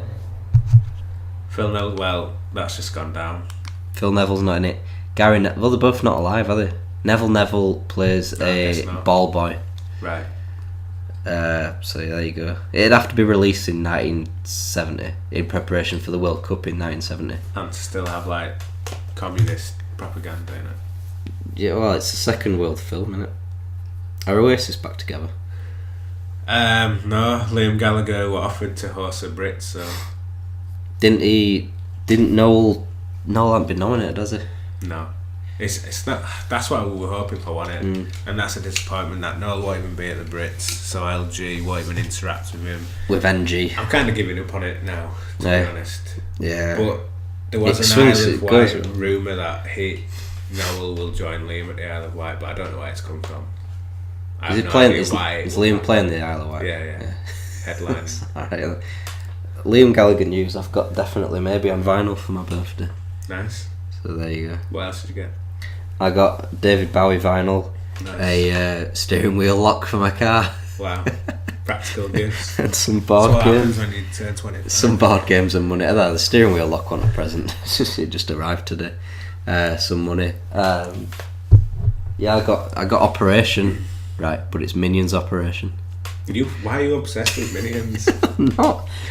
Phil Neville, well, that's just gone down. Phil Neville's not in it. Gary Neville, well, they're both not alive, are they? Neville plays a ball boy. Right. So there you go. It'd have to be released in 1970 in preparation for the World Cup in 1970. And to still have like communist propaganda in it. Yeah, well, it's the second world film, isn't it? Are Oasis back together? No, Liam Gallagher were offered to host a Brit, so Didn't Noel hasn't been nominated, has he? no. It's not. That's what we were hoping for, wasn't it? And that's a disappointment that Noel won't even be at the Brits, so LG won't even interact with him. With NG. I'm kind of giving up on it now, to be honest. Yeah. But there was an Isle of Wight rumour that Noel will join Liam at the Isle of Wight, but I don't know where it's come from. Is Liam playing the Isle of Wight? Yeah. Headlines. Alright. Liam Gallagher news. I've got definitely maybe on vinyl for my birthday. Nice. So there you go. What else did you get? I got David Bowie vinyl, Nice. a steering wheel lock for my car. Wow. Practical gifts. And some That's board what games. happens when you turn 25. Some board games and money. The steering wheel lock on a present. It just arrived today. Some money. Yeah, I got Operation, right, but it's Minions Operation. Why are you obsessed with Minions?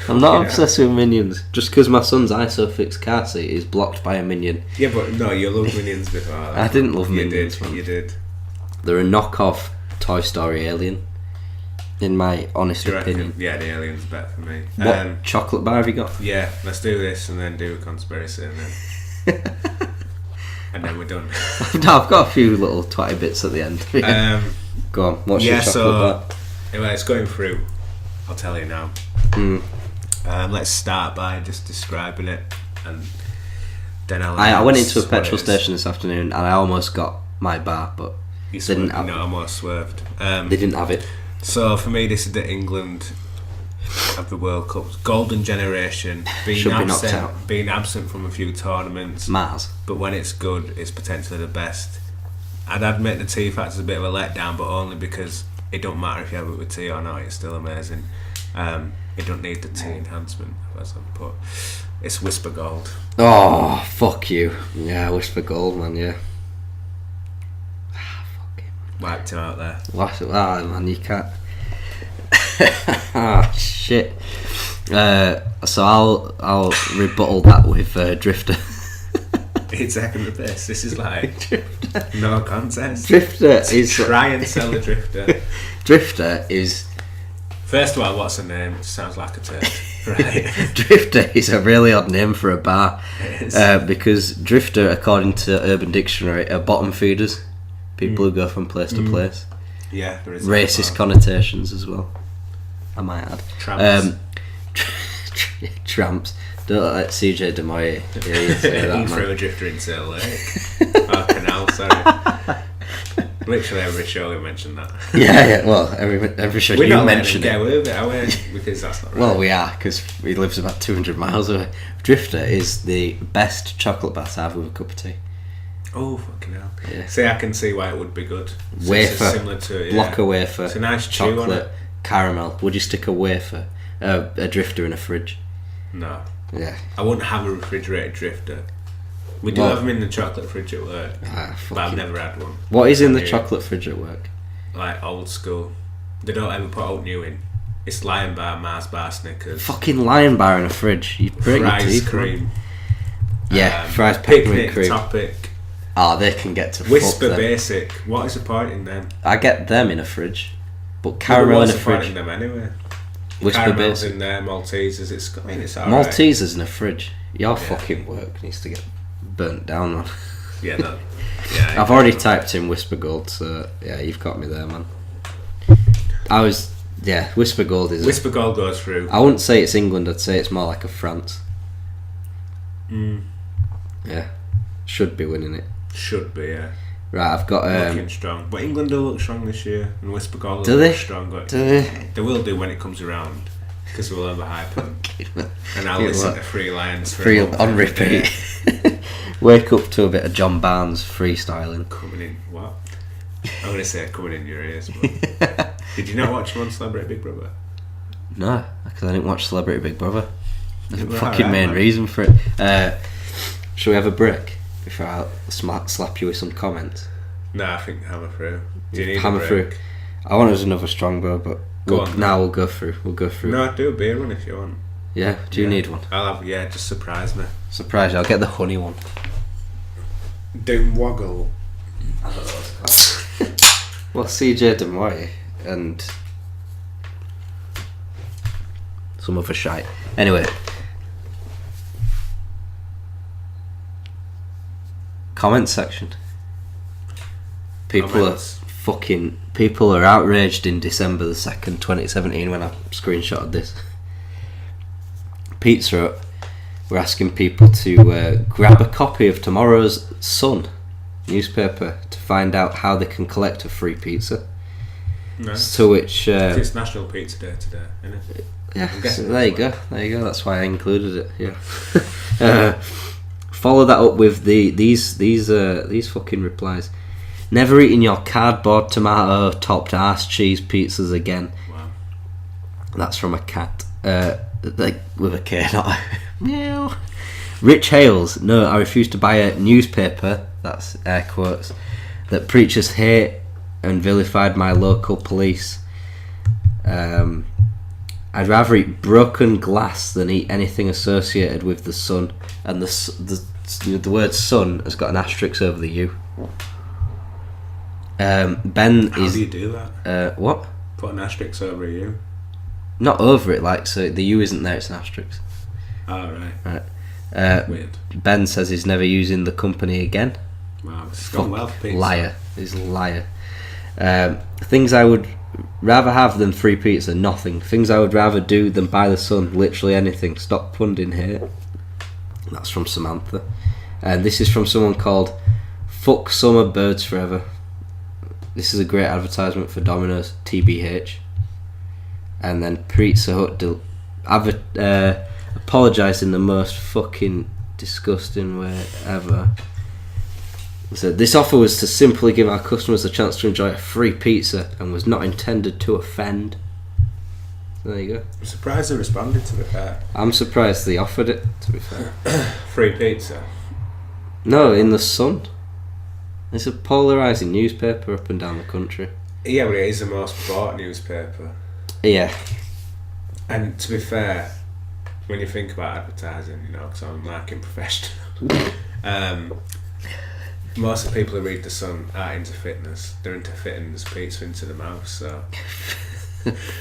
I'm not obsessed with Minions. Just because my son's ISOFIX car seat is blocked by a Minion. Yeah, but no, you loved Minions before. I didn't love Minions. You did. They're a knockoff Toy Story alien, in my honest opinion. Yeah, the alien's better for me. What chocolate bar have you got? Yeah, let's do this and then do a conspiracy and then... and then we're done. No, I've got a few little twatty bits at the end. Go on, what's your chocolate bar? Anyway, it's going through. I'll tell you now. Let's start by just describing it, and then I went into a petrol station this afternoon and I almost got my bar, but I almost swerved. They didn't have it. So for me, this is the England of the World Cup, golden generation, being absent from a few tournaments. Mars. But when it's good, it's potentially the best. I'd admit the tea factor's a bit of a letdown, but only because it don't matter if you have it with tea or not, it's still amazing. It don't need the tea enhancement, as I put. It's Whisper Gold. Oh, fuck you. Yeah, Whisper Gold, man, yeah. Fuck him. Wiped him out there. Man, you can't. Ah, shit. So I'll rebuttal that with Drifter. It's second the best. This is like no contest. Drifter is try and sell the Drifter. Drifter is. First of all, what's the name? It sounds like a turd. Right. Drifter is a really odd name for a bar. It is. Because Drifter, according to Urban Dictionary, are bottom feeders. People who go from place to place. Yeah, there is racist connotations as well, I might add. Tramps. Tramps. Don't let CJ de Mooi hear you say that, he man. threw a Drifter into a lake. Oh, canal, sorry. Literally every show we mentioned that. Yeah, well, every show We're you not mention get it. away with it, are we? Because that's not right. Well, we are, because he lives about 200 miles away. Drifter is the best chocolate bar to have with a cup of tea. Oh, fucking hell. Yeah. See, I can see why it would be good. Wafer, similar to block a wafer, it's a nice chew on chocolate, it. caramel. Would you stick a wafer, a Drifter in a fridge? No. Yeah. I wouldn't have a refrigerated Drifter. We do have them in the chocolate fridge at work, but I've never had one. What is in the chocolate fridge at work? Like old school. They don't ever put out new in. It's Lion Bar, Mars Bar, Snickers. Fucking Lion Bar in a fridge. You break your Fries teeth. cream. Yeah, fries, peppermint Picnic, cream. Topic. Oh, they can get to Whisper fuck them. Basic. What is the point in them? I get them in a fridge, but caramel in a fridge. In them anyway. Whisper Caramel's Basic. in there, Maltesers. It's alright. Maltesers in a fridge. Your fucking work needs to get burnt down, man. Yeah, I've already typed in Whisper Gold, so yeah, you've got me there, man. Whisper Gold is. Whisper Gold goes through. I wouldn't say it's England. I'd say it's more like a France. Yeah, should be winning it. Should be, yeah. Right, I've got looking strong, but England will look strong this year, and Whisper Gold will look strong. Do they? They will do when it comes around, because we'll overhype them, and I'll listen to Free Lions on repeat. Wake up to a bit of John Barnes freestyling. Coming in, what? I'm going to say coming in your ears, but did you not watch him on Celebrity Big Brother? No, because I didn't watch Celebrity Big Brother. That's the Right, fucking main man. reason for it. Shall we have a break before I slap you with some comments? No, I think hammer through. Do you need Hammer a break? through. I want us another Strongbow, but we'll go through. We'll go through. No, do a beer one if you want. Yeah. Do you need one? I'll have. Yeah, just surprise me. Surprise you. I'll get the honey one. Don't woggle. Well, CJ de Mooi and some other shite. Anyway. Comment section. People are outraged in December the 2nd, 2017 when I screenshotted this. Pizza Hut were asking people to grab a copy of tomorrow's Sun newspaper to find out how they can collect a free pizza. Nice. To which it's National Pizza Day today, isn't it? yeah, so there you go. That's why I included it. Yeah. Follow that up with these fucking replies. Never eating your cardboard tomato topped arse cheese pizzas again. Wow. That's from a cat. Like with a K, not a meow. Rich Hales. No, I refuse to buy a newspaper, that's air quotes, that preaches hate and vilified my local police. I'd rather eat broken glass than eat anything associated with the sun. And the word sun has got an asterisk over the U. Ben How do you do that? What? Put an asterisk over a U? Not over it, like, so the U isn't there, it's an asterisk. Oh, right. Weird. Ben says he's never using the company again. Wow, it's gone well for pizza. Liar. He's a liar. Things I would rather have than free pizza, nothing. Things I would rather do than buy the sun, literally anything. Stop funding here. That's from Samantha. And this is from someone called Fuck Summer Birds Forever. This is a great advertisement for Domino's, TBH. And then Pizza Hut apologised in the most fucking disgusting way ever. So this offer was to simply give our customers a chance to enjoy a free pizza and was not intended to offend. So there you go. I'm surprised they responded, to be fair. I'm surprised they offered it, to be fair. Free pizza? No, in the Sun. It's a polarising newspaper up and down the country. Yeah, but it is the most bought newspaper. Yeah. And to be fair, when you think about advertising, you know, because I'm a marketing professional, most of the people who read The Sun are into fitness. They're into fitting this pizza into the mouth, so...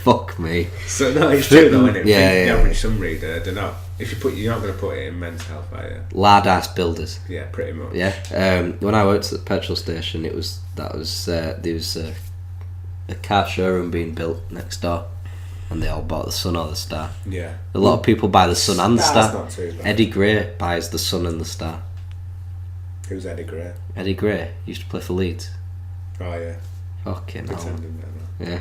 Fuck me. So no, it's true though, isn't it? Yeah. The average Sun reader, they're not... You're not going to put it in men's health, are you? Lard ass builders. Yeah, pretty much. Yeah. When I worked at the petrol station, there was a car showroom being built next door, and they all bought the Sun or the Star. Yeah. A lot of people buy the Sun and the Star. Not too bad. Eddie Gray buys the Sun and the Star. Who's Eddie Gray? Eddie Gray used to play for Leeds. Oh yeah. Fucking hell. Pretending that, Yeah.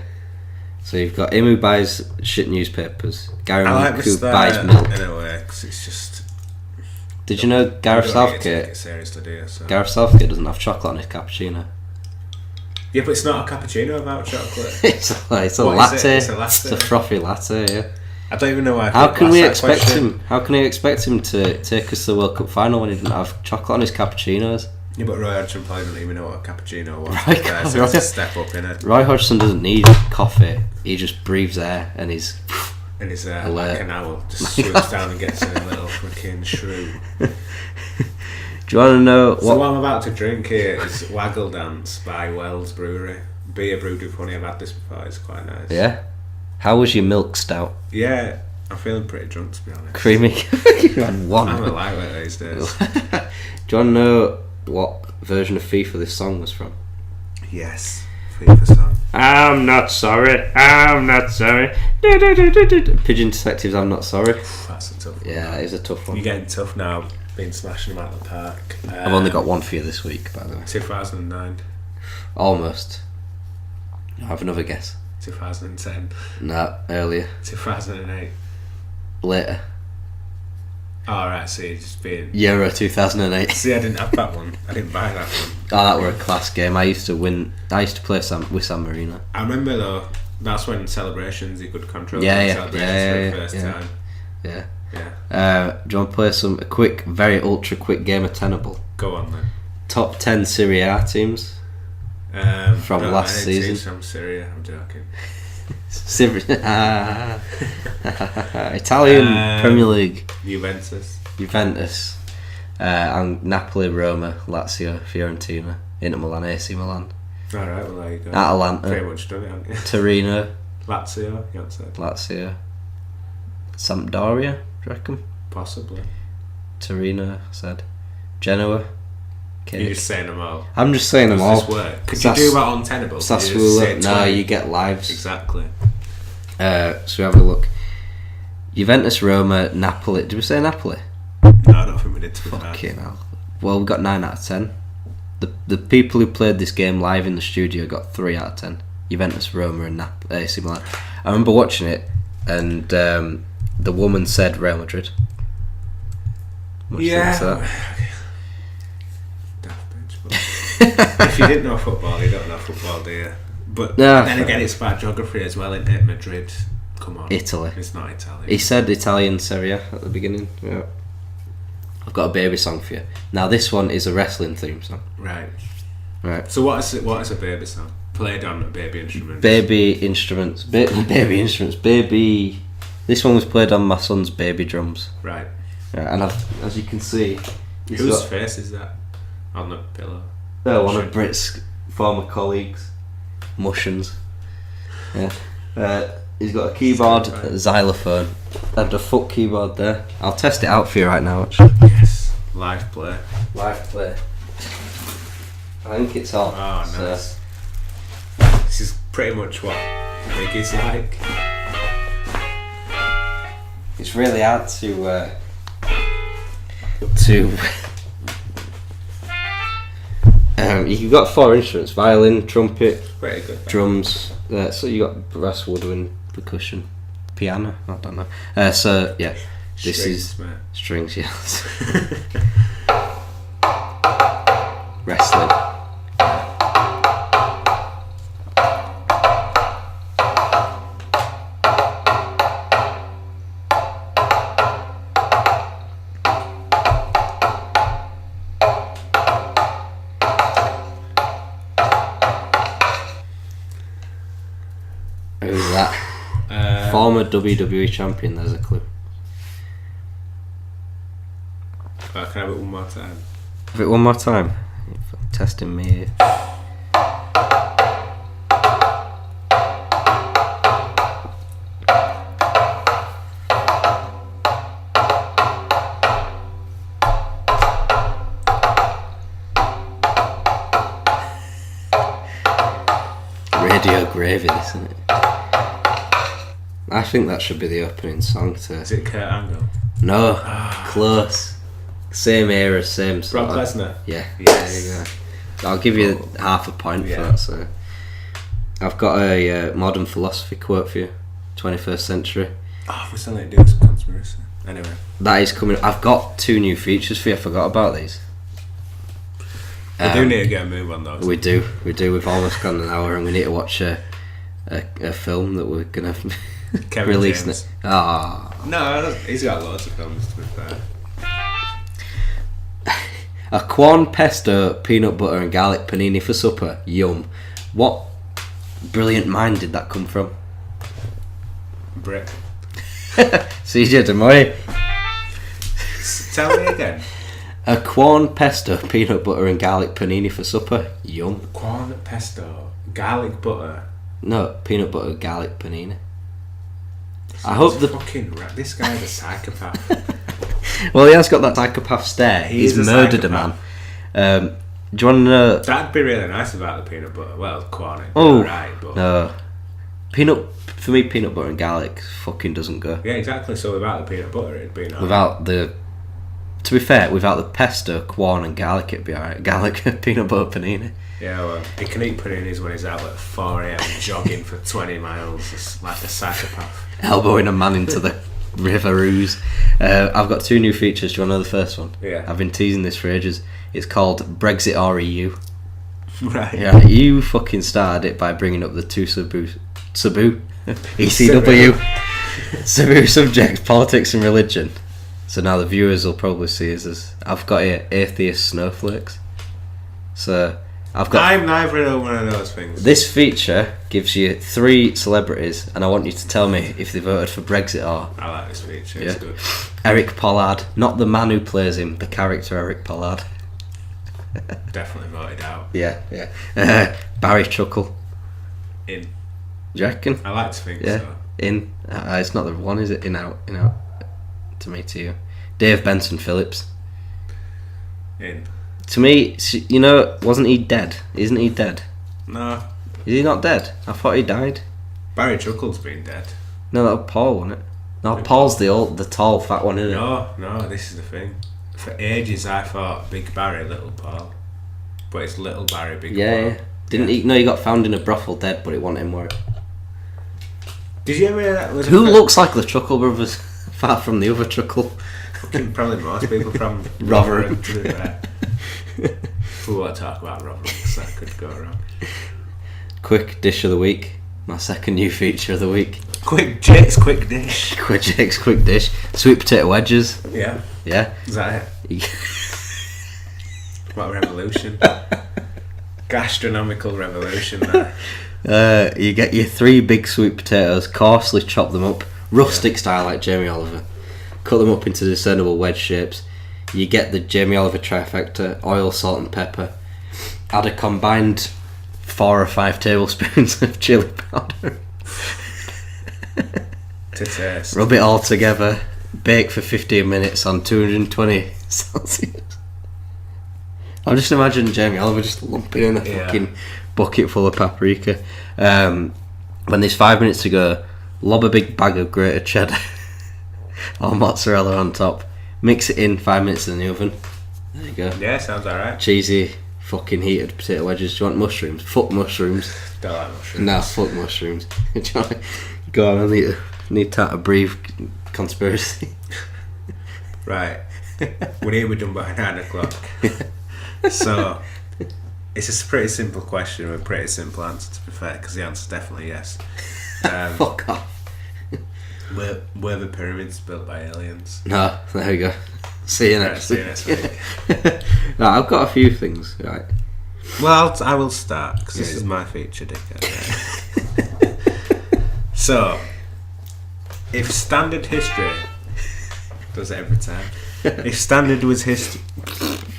So you've got him who buys shit newspapers, Gary I like who buys milk. in a way, because it's just... Did you know Gareth You don't need to take Southgate? it seriously, do you? So. Gareth Southgate doesn't have chocolate on his cappuccino. Yeah, but it's not a cappuccino without chocolate. It's a What is latte. it? It's a latte. It's a frothy latte. Yeah. I don't even know why. How can we asked that expect question. him? How can we expect him to take us to the World Cup final when he didn't have chocolate on his cappuccinos? Yeah, but Roy Hodgson probably doesn't even know what a cappuccino was. Right, So it's a step up in it. Roy Hodgson doesn't need coffee. He just breathes air and he's. And he's Alert. like an owl, just swoops down and gets a little freaking shrew. Do you want to know So what I'm about to drink here is Waggle Dance by Wells Brewery. Beer brewed with honey. I've had this before. It's quite nice. Yeah. How was your milk stout? Yeah, I'm feeling pretty drunk, to be honest. Creamy. You had one. I'm a lightweight these days. Do you want to know what version of FIFA this song was from? Yes, FIFA song. I'm not sorry. I'm not sorry. Pigeon Detectives, I'm not sorry. That's a tough one. Yeah, it is a tough one. You're getting tough now. Been smashing them out of the park. I've only got one for you this week, by the way. 2009, Almost. I have another guess. 2010, No, earlier. 2008. Later. Alright, see, just being... Euro 2008. See, I didn't have that one. I didn't buy that one. Oh, that were a class game. I used to win. I used to play with San Marino. I remember though, that's when celebrations, you could control Yeah, celebrations for the first time. Yeah. Yeah. Do you want to play a quick, very ultra quick game of Tenable? Go on then. Top 10 Serie A teams from don't last know any season. teams from Syria, I'm joking. Italian Premier League. Juventus. And Napoli, Roma, Lazio, Fiorentina, Inter Milan, AC Milan, Alright, well there you go. Atalanta, Pretty much done it, haven't you? Torino, Lazio, you answered. Lazio, Sampdoria, do you reckon? Possibly. Torino, I said. Genoa. You're just saying them all. I'm just saying them all. Does this work? Could you do that on Tenable? That's You just say no, 20? you get lives. Exactly. So we have a look. Juventus, Roma, Napoli. Did we say Napoli? No, I don't think we did, to be fair. Fucking hell. Well, we got 9 out of 10. The people who played this game live in the studio got 3 out of 10. Juventus, Roma, and AC Milan. I remember watching it, and the woman said Real Madrid. What do you think to that? Daft bitch, but if you didn't know football, you don't know football, do you? But No. then again, it's about geography as well, isn't it? Madrid, Come on. Italy. It's not Italian. He said Italian Serie A at the beginning. Yeah. I've got a baby song for you. Now this one is a wrestling theme song. Right. Right. So what is a baby song? Played on a baby instrument. Baby instruments. Baby instruments. Baby. This one was played on my son's baby drums. Right. And as you can see, whose face is that on the pillow? One of Brit's former colleagues, Mushins. Yeah. He's got a keyboard, a xylophone, and a foot keyboard there. I'll test it out for you right now, actually. Yes. Live play. Live play. I think it's on. Oh, nice. This is pretty much what Biggie's like. It's really hard to you've got 4 instruments: violin, trumpet, pretty good, drums. So you got brass, woodwind, percussion, piano. I don't know. So yeah, this strings, is mate. Strings. Yes. Wrestling. Who's that? Former WWE champion, there's a clue. Can I have it one more time? Have it one more time. You're testing me here. Radio Gravy, this, isn't it? I think that should be the opening song to... Is it Kurt Angle? No, close. Same era, same sort. Brock Lesnar? Yeah, yes. There you go. I'll give you half a point for that. So, I've got a modern philosophy quote for you, 21st century. Oh, we're still doing some conspiracy. Anyway. That is coming. I've got 2 new features for you, I forgot about these. We do need to get a move on those. We do. We've almost gone an hour and we need to watch a film that we're going to release. No, he's got loads of films to be fair. A corn pesto, peanut butter and garlic panini for supper. Yum. What brilliant mind did that come from? Brit. CJ de Mooi. Tell me again. A corn pesto, peanut butter and garlic panini for supper. Yum. Corn pesto, garlic butter. No, peanut butter, garlic panini. I hope this guy's a psychopath. Well, he has got that psychopath stare. He's murdered a man. Do you want to know? That'd be really nice about the peanut butter. Well, corn. Right, but no. For me, peanut butter and garlic fucking doesn't go. Yeah, exactly. So without the peanut butter, it'd be nice. To be fair, without the pesto, corn and garlic, it'd be alright. Garlic, peanut butter, panini. Yeah, well, he can eat paninis when he's out at 4 AM jogging for 20 miles. It's like a psychopath. Elbowing a man into the River Ouse. I've got 2 new features. Do you want to know the first one? Yeah. I've been teasing this for ages. It's called Brexit or EU. Right. Yeah, you fucking started it by bringing up the 2 Cebu ECW Cebu subjects, politics and religion. So now the viewers will probably see us as... I've got here atheist snowflakes. So I'm neither of one of those things. This feature gives you 3 celebrities, and I want you to tell me if they voted for Brexit or... I like this feature. It's good. Eric Pollard, not the man who plays him, the character Eric Pollard. Definitely voted out. Yeah. Barry Chuckle. In. Do you reckon? I like to think so. In. It's not the one, is it? In out. To me, to you. Dave Benson Phillips. In. To me, wasn't he dead? Isn't he dead? No. Is he not dead? I thought he died. Barry Chuckle's been dead. No, that was Paul, wasn't it? No, Paul's the tall, fat one, isn't it? No, this is the thing. For ages I thought Big Barry, Little Paul. But it's Little Barry, Big Paul. Yeah. Didn't he? No, he got found in a brothel dead, but it wasn't him, were it? Did you ever hear that? Who looks like the Chuckle brothers, apart from the other Chuckle? Probably most people from Rotherham. To be fair. We won't talk about Rotherham because that could go wrong. Quick dish of the week. My second new feature of the week. Quick Jake's quick dish. Quick Jake's quick dish. Sweet potato wedges. Yeah. Yeah. Is that it? What a revolution. Gastronomical revolution there. You get your 3 big sweet potatoes, coarsely chop them up, rustic style like Jamie Oliver. Cut them up into discernible wedge shapes. You get the Jamie Oliver trifecta: oil, salt and pepper. Add a combined 4 or 5 tablespoons of chili powder. To taste. Rub it all together. Bake for 15 minutes on 220 Celsius. I'm just imagining Jamie Oliver just lumping in a fucking bucket full of paprika. When there's 5 minutes to go, lob a big bag of grated cheddar or mozzarella on top. Mix it in, 5 minutes in the oven. There you go. Yeah, sounds alright. Cheesy, fucking heated potato wedges. Do you want mushrooms? Fuck mushrooms. Don't like mushrooms. Nah, fuck mushrooms. Do you want go on, I need to brief conspiracy. Right. We need to be done by 9 o'clock. So, it's a pretty simple question with a pretty simple answer, to be fair, because the answer's definitely yes. Fuck off. Were the pyramids built by aliens? No, there we go. See you next week. Right. Right, I've got a few things, right. Well, I will start, because this is my feature, dickhead. So, if standard history... Does it every time. If standard was history...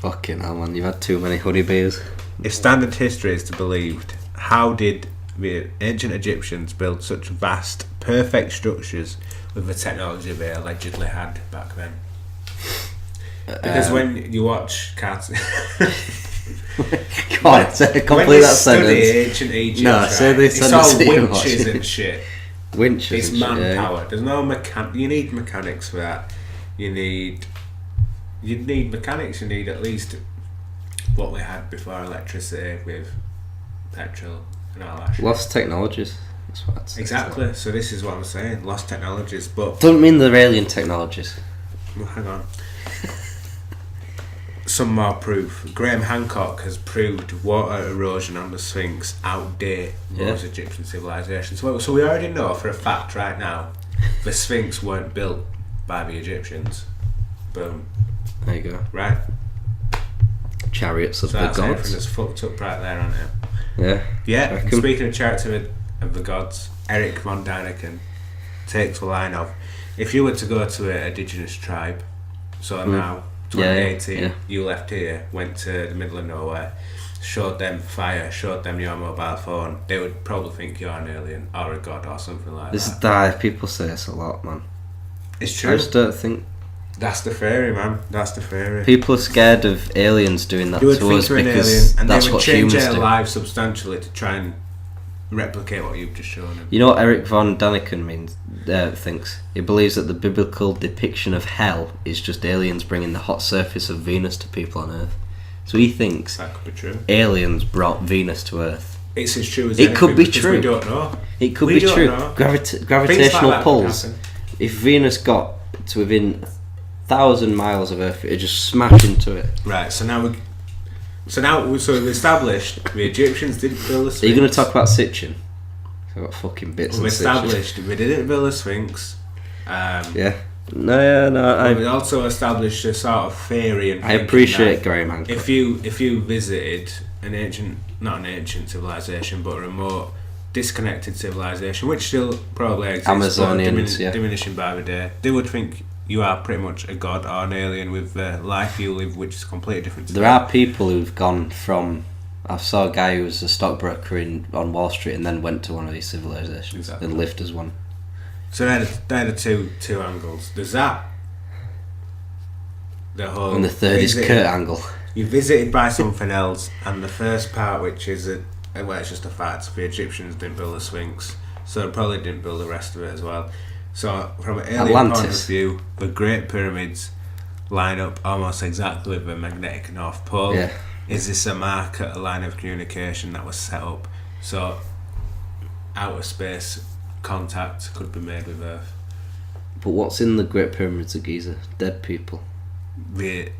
Fucking hell, man, you've had too many honeybees. If standard history is to be believed, how did the ancient Egyptians build such vast, perfect structures with the technology they allegedly had back then? Because when you watch cartoons... God, complete that sentence. Ancient Egypt, no, say this it's all winches and shit. Winches. It's manpower. There's no you need mechanics for that. You need mechanics. You need at least what we had before electricity with petrol and all that shit. Lost technologies. That's what I'd say. Exactly. So this is what I'm saying. Lost technologies, but don't mean they're alien technologies. Well, hang on. Some more proof. Graham Hancock has proved water erosion on the Sphinx outdate most Egyptian civilizations. So we already know for a fact right now the Sphinx weren't built by the Egyptians. Boom. There you go. Right? Chariots of so the that's gods. everything that's fucked up right there, aren't it? Yeah. Yeah. Speaking of chariots of the gods, Eric von Däniken takes the line of, if you were to go to an indigenous tribe, so now 2018, you left here, went to the middle of nowhere, showed them fire, showed them your mobile phone, they would probably think you're an alien or a god or something like that. People say this a lot, man. It's true. I just don't think... That's the theory, man. That's the theory. People are scared of aliens doing that to us because and that's they would what change humans their do. lives substantially to try and replicate what you've just shown them. You know what Eric von Däniken thinks? He believes that the biblical depiction of hell is just aliens bringing the hot surface of Venus to people on Earth. So he thinks that could be true. Aliens brought Venus to Earth. It's as true as it could be true. We don't know. It could be true. Gravitational pulls. If Venus got to within 1,000 miles of Earth, it'd just smash into it. Right. So we've established the Egyptians didn't build the Sphinx. Are you going to talk about Sitchin? I've got fucking bits. We've established we didn't build the Sphinx. Yeah. No. We also established a sort of theory. And I appreciate Graham Hancock. If you visited not an ancient civilization, but a remote, disconnected civilization, which still probably exists, Amazonians, diminishing by the day, they would think you are pretty much a god or an alien with the life you live, which is completely different to there are people who've gone from... I saw a guy who was a stockbroker on Wall Street and then went to one of these civilizations and lived as one. So they're the two angles. There's that. The whole... And the third is Kurt Angle. You're visited by something else, and the first part, which is it's just a fact, the Egyptians didn't build the Sphinx, so they probably didn't build the rest of it as well. So from an alien point of view, the Great Pyramids line up almost exactly with the magnetic North Pole. Yeah. Is this a marker, a line of communication that was set up so outer space contact could be made with Earth? But what's in the Great Pyramids of Giza? Dead people. The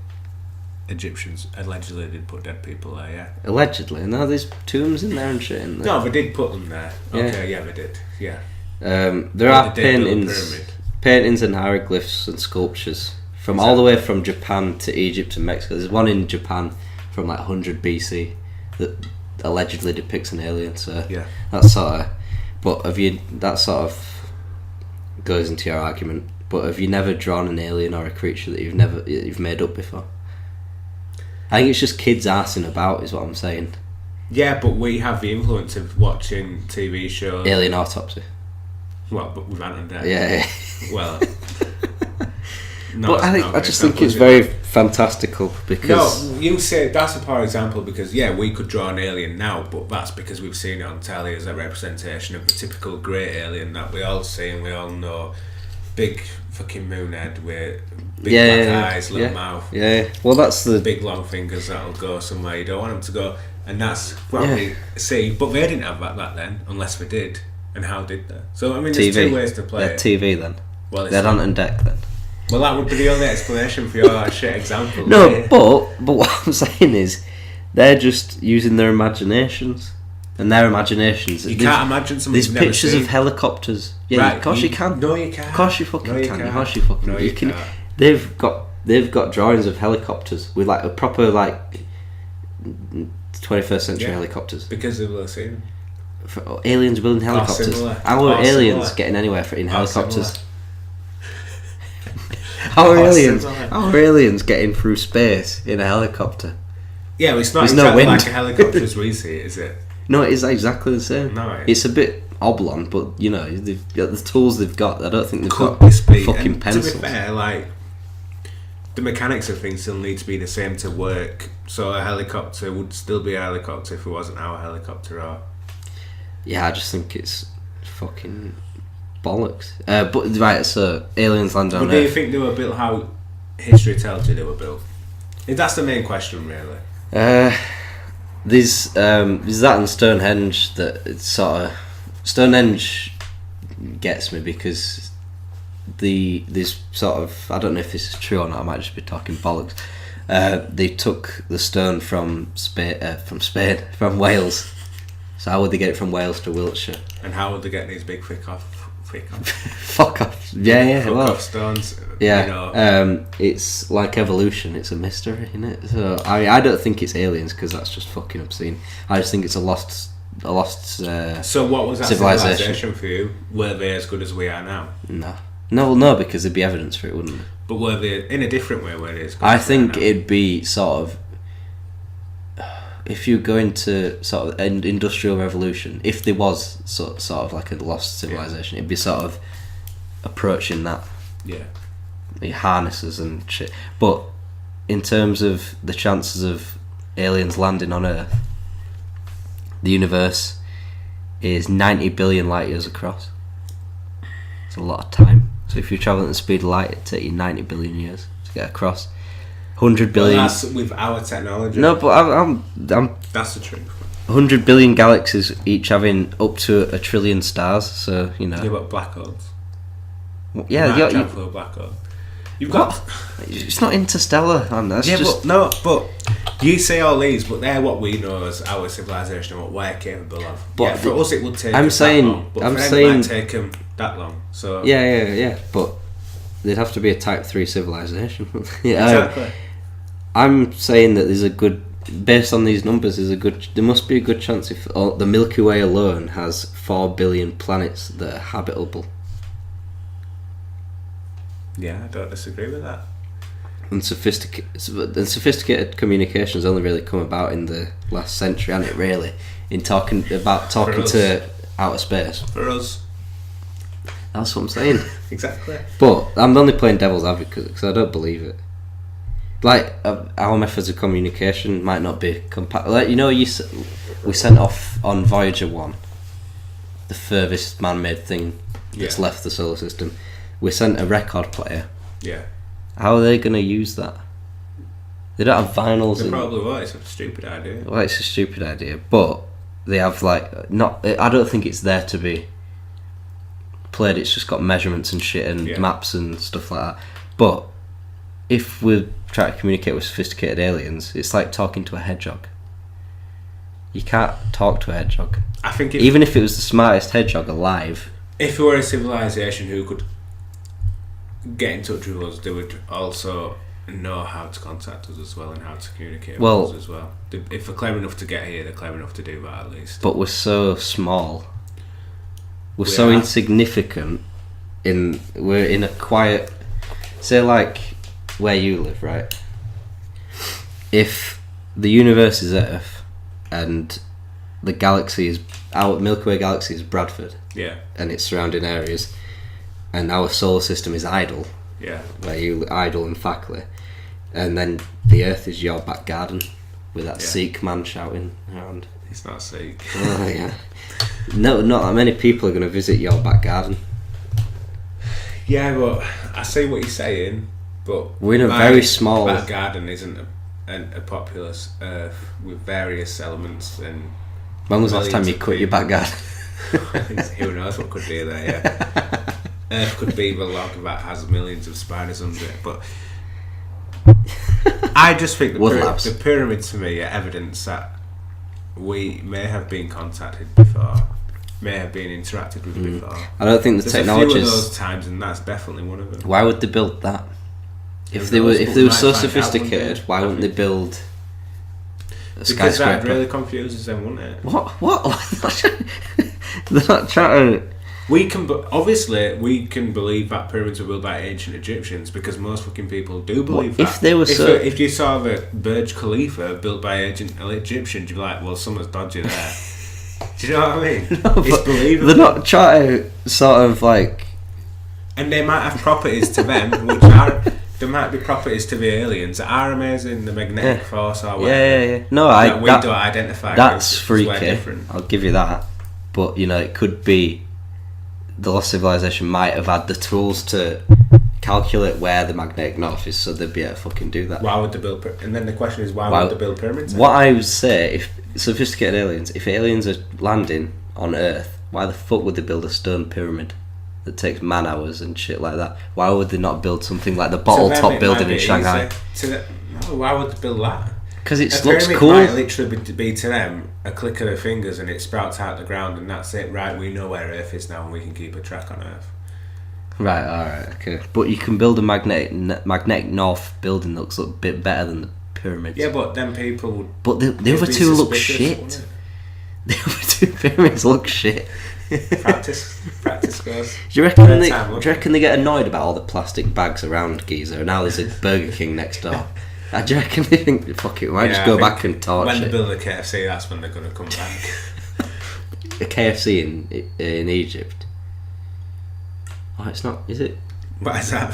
Egyptians allegedly did put dead people there, yeah. Allegedly? No, there's tombs in there and shit in there. No, they did put them there. Okay, yeah they did. Yeah. There are paintings and hieroglyphs and sculptures from all the way from Japan to Egypt to Mexico. There's one in Japan from like 100 BC that allegedly depicts an alien. So that's sort of. But that sort of goes into your argument. But have you never drawn an alien or a creature that you've made up before? I think it's just kids arsing about, is what I'm saying. Yeah, but we have the influence of watching TV shows. Alien Autopsy. Well, but with Anton Deck. Yeah. Well. But I just think it's very fantastical because... No, you say that's a poor example because, we could draw an alien now, but that's because we've seen it on telly as a representation of the typical great alien that we all see and we all know. Big fucking moon head with big black eyes, little mouth. Yeah, well that's the... Big long fingers that'll go somewhere you don't want them to go. And that's what we see. But they didn't have that then, unless they did. And how did they? So, I mean, there's two ways to play it. TV then. Well, they had Anton Deck then. Well, that would be the only explanation for your shit example. No, right? but what I'm saying is, they're just using their imaginations. And their imaginations. You can't imagine something you've never seen. There's pictures of helicopters. Yeah, right, of course you can. No, you can't. Of course you fucking can. Of course you fucking you can. They've got drawings of helicopters with like a proper like 21st century helicopters. Because they will see them. Aliens building helicopters. How are aliens getting anywhere in helicopters? How are aliens getting through space in a helicopter? Yeah, well, it's not exactly like a helicopter as we see it, is it? No, it is exactly the same. No, it's a bit oblong, but you know, they've got the tools they've got. I don't think they've got fucking pencils. To be fair, like the mechanics of things still need to be the same to work. So a helicopter would still be a helicopter if it wasn't our helicopter. Or yeah, I just think it's fucking bollocks. But right, so aliens land on Earth. But do you think they were built how history tells you they were built? That's the main question, really. There's that and Stonehenge that it's sort of... Stonehenge gets me because there's sort of... I don't know if this is true or not, I might just be talking bollocks. They took the stone from Wales. So how would they get it from Wales to Wiltshire? And how would they get these big fuck off stones? Yeah, you know. It's like evolution. It's a mystery, isn't it? So I don't think it's aliens because that's just fucking obscene. I just think it's a lost. So what was that civilization for you? Were they as good as we are now? No, because there'd be evidence for it, wouldn't there? But were they in a different way? Were they as good? I think it'd be sort of. If you go into sort of an industrial revolution, if there was sort of like a lost civilization, it'd be sort of approaching that. Yeah. The harnesses and shit. But in terms of the chances of aliens landing on Earth, the universe is 90 billion light years across. It's a lot of time. So if you're travelling at the speed of light, it'd take you 90 billion years to get across. 100 billion. Well, that's with our technology. No, but I'm. That's the truth. 100 billion galaxies, each having up to 1 trillion stars. So you know. Yeah, but black holes. Yeah, you for a black hole. You've got. It's not interstellar, man. That's just... but you say all these, but they're what we know as our civilization and what we're capable of. But for us, it would take. I'm saying. That long, but for them, it might take them that long. So. Yeah. But they'd have to be a Type 3 civilization. Yeah, exactly. I'm saying that there's a good, based on these numbers, there must be a good chance if the Milky Way alone has 4 billion planets that are habitable. Yeah, I don't disagree with that. And sophisticated communications only really come about in the last century, hasn't it? Really, in talking to outer space. For us. That's what I'm saying. Exactly. But I'm only playing devil's advocate because I don't believe it. Like our methods of communication might not be compatible. Like, you know, we sent off on Voyager 1, the furthest man-made thing that's left the solar system. We sent a record player. Yeah. How are they going to use that? They don't have vinyls. They probably won't. It's a stupid idea. Well, it's a stupid idea, but they have not. I don't think it's there to be played. It's just got measurements and shit and maps and stuff like that. But if we try to communicate with sophisticated aliens, it's like talking to a hedgehog. You can't talk to a hedgehog. I think even if it was the smartest hedgehog alive, if we were a civilization who could get in touch with us, they would also know how to contact us as well and how to communicate with us as well. If they're clever enough to get here, they're clever enough to do that at least. But we're so small. We're so insignificant. We're in a quiet... Say like where you live, right? If the universe is Earth and the galaxy is... Our Milky Way galaxy is Bradford. Yeah. And its surrounding areas. And our solar system is Idle. Yeah. Where you Idle and Fackley. And then the Earth is your back garden with that Sikh man shouting around. He's not Sikh. Oh yeah. No, not that many people are going to visit your back garden. Yeah, but I see what you're saying. But we're in a very small back garden. Isn't a populous Earth with various elements and. When was the last time you cut your back garden? Who knows what could be there? Yeah. Earth could be the log that has millions of spiders under it, but. I just think the pyramids to me are evidence that we may have been contacted before, may have been interacted with before. I don't think the technology. There's a few of those times, and that's definitely one of them. Why would they build that? If they were so sophisticated, why wouldn't they build a skyscraper? Because that really confuses them, wouldn't it? What? They're not trying. We can believe that pyramids were built by ancient Egyptians because most fucking people do believe that. If they were if you saw the Burj Khalifa built by ancient Egyptians, you'd be like, well, someone's dodgy there. Do you know what I mean? No, it's believable. They're not trying to sort of like. And they might have properties to them, which are. There might be properties to the aliens that are amazing, the magnetic force or whatever. Yeah. No, we don't identify. That's freaky. I'll give you that. But it could be. The lost civilization might have had the tools to calculate where the magnetic north is, so they'd be able to fucking do that. Why would they build? And then the question is, why would they build pyramids? What I would say, if sophisticated aliens, if aliens are landing on Earth, why the fuck would they build a stone pyramid that takes man hours and shit like that? Why would they not build something like the bottle top building in Shanghai? Why would they build that? Because it looks cool. Might literally be to them a click of their fingers and it sprouts out the ground and that's it. Right, we know where Earth is now and we can keep a track on Earth. Right, alright, okay. But you can build a magnetic north building that looks a bit better than the pyramids. Yeah, but then people would. But the other two look shit. The other two pyramids look shit. Practice goes. Do you reckon they get annoyed about all the plastic bags around Giza and now there's a Burger King next door? Do you reckon they think, fuck it, why just go back and torch when it? When they build a KFC, that's when they're going to come back. A KFC in Egypt? Oh, it's not, is it? Why is that?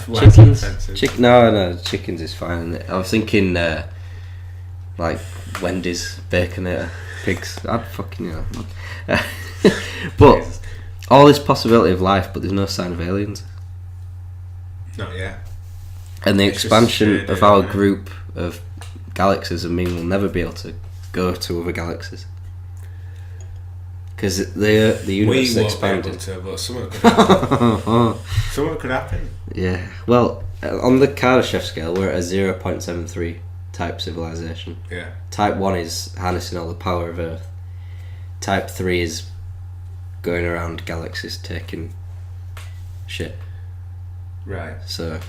Chickens? No, chickens is fine. I was thinking, like, Wendy's, Baconator, pigs. I'd fucking, But, all this possibility of life, but there's no sign of aliens. Not yet. And the expansion of our group of galaxies, we'll never be able to go to other galaxies. Because the universe is expanded. But something could happen. Something could happen. Yeah. Well, on the Kardashev scale, we're at a 0.73 type civilization. Yeah. Type 1 is harnessing all the power of Earth. Type 3 is going around galaxies taking shit. Right. So,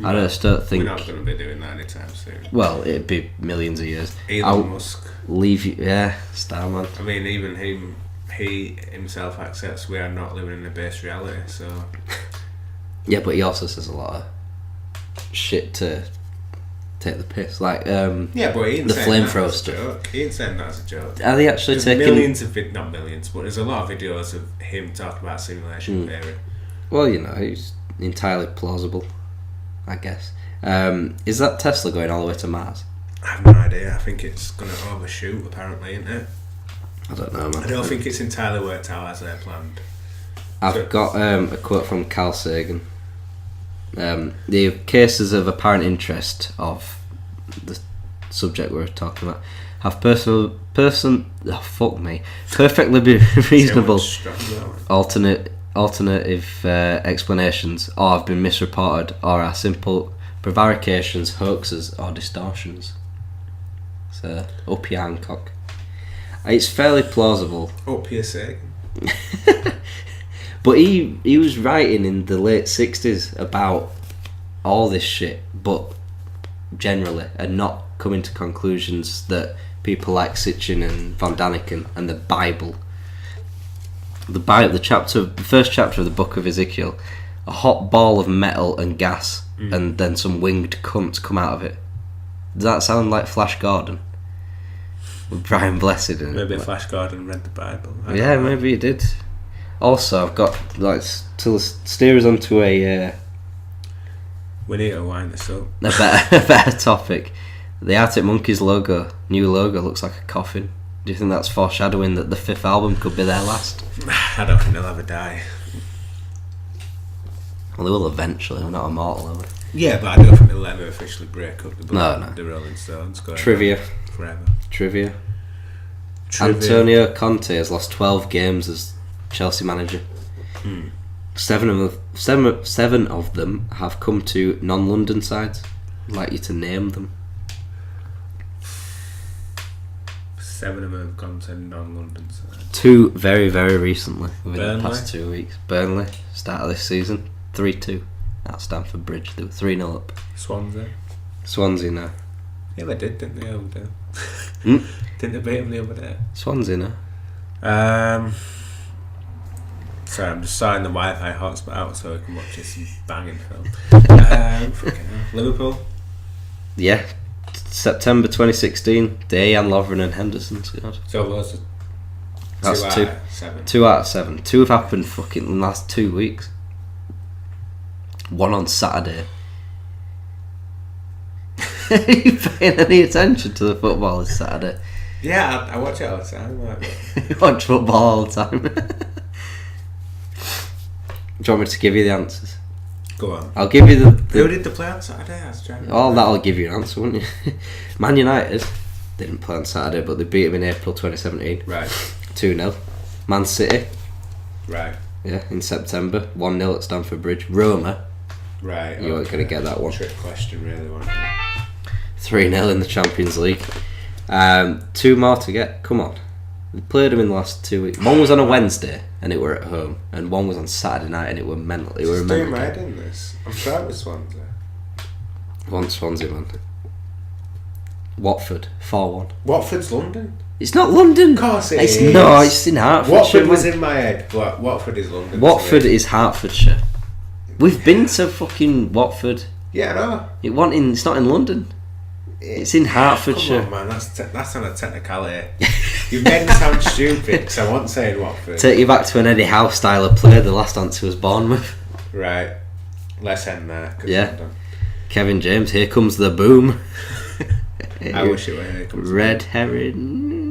I just don't think... We're not going to be doing that anytime soon. Well, it'd be millions of years. Elon Musk. Leave you... Yeah, Starman. I mean, even he himself accepts we are not living in a base reality, so... Yeah, but he also says a lot of shit to take the piss. Like, yeah, but he ain't the flamethrower stuff. Joke. He ain't saying that's a joke. Are they actually there's taking... millions of... Not millions, but there's a lot of videos of him talking about simulation theory. Well, he's... entirely plausible, I guess. Is that Tesla going all the way to Mars? I have no idea. I think it's going to overshoot, apparently, isn't it? I don't know, man. I don't think it's entirely worked out as they're planned. I've got a quote from Carl Sagan. The cases of apparent interest of the subject we're talking about have perfectly reasonable alternative explanations, or have been misreported, or are simple prevarications, hoaxes, or distortions. So, up your Hancock. It's fairly plausible. Up your Sagan. But he was writing in the late 60s about all this shit, but generally, and not coming to conclusions that people like Sitchin and Von Daniken and the Bible. The first chapter of the book of Ezekiel, a hot ball of metal and gas, and then some winged cunts come out of it. Does that sound like Flash Gordon? With Brian Blessed in it. Maybe Flash Gordon read the Bible. Yeah, maybe he did. Also, I've got to steer us onto a we need to wind this up. a better topic. The Arctic Monkeys new logo looks like a coffin. Do you think that's foreshadowing that the 5th album could be their last? I don't think they'll ever die. Well, they will eventually. We're not immortal, are we? Yeah, but I don't think they'll ever officially break up the Rolling Stones. Trivia. Forever. Trivia. Antonio Conte has lost 12 games as Chelsea manager. 7 of them have come to non-London sides. I'd like you to name them. 7 of them have gone to non-London sides. 2 very, very recently, within Burnley. the past 2 weeks. Burnley, start of this season, 3-2 at Stamford Bridge. They were 3-0 up. Swansea now. Yeah, they did, didn't they? The other day? Didn't they beat them the other day? Swansea now. Sorry, I'm just signing the Wi-Fi hotspot out so I can watch this banging film. Freaking hell. Liverpool? Yeah. September 2016, Dejan Lovren and Henderson scored. So those That's 2 out of 7. 2 out of 7. 2 have happened fucking in the last 2 weeks. 1 on Saturday. Are you paying any attention to the football this Saturday? Yeah, I watch it all the time. You watch football all the time. Do you want me to give you the answers? Go on. I'll give you the Who did they play on Saturday? I was trying to that'll give you an answer, won't you? Man United didn't play on Saturday, but they beat them in April 2017. Right. 2-0. Man City. Right. Yeah, in September. 1-0 at Stamford Bridge. Roma. Right. You weren't going to get that one. Trick question, really, wasn't it? 3-0 in the Champions League. 2 more to get. Come on. We played them in the last 2 weeks. One was on a Wednesday and it were at home, and one was on Saturday night and it were mental. It were Just doing my head in this. I'm sure it was Swansea. One Swansea, man. Watford 4-1. Watford's London. It's not London. Of course it's is. No, it's in Hertfordshire. Watford was in my head, but Watford is London. Watford is Hertfordshire. We've been to fucking Watford. Yeah, I know. It's not in London. It's in Hertfordshire. Come on, man. That's on a technicality. You've made me sound stupid because I wasn't saying Watford. Take you back to an Eddie Howe style of play. The last answer was Bournemouth. Right. Let's end there. Yeah. Kevin James, here comes the boom. I wish it were here comes Red herring.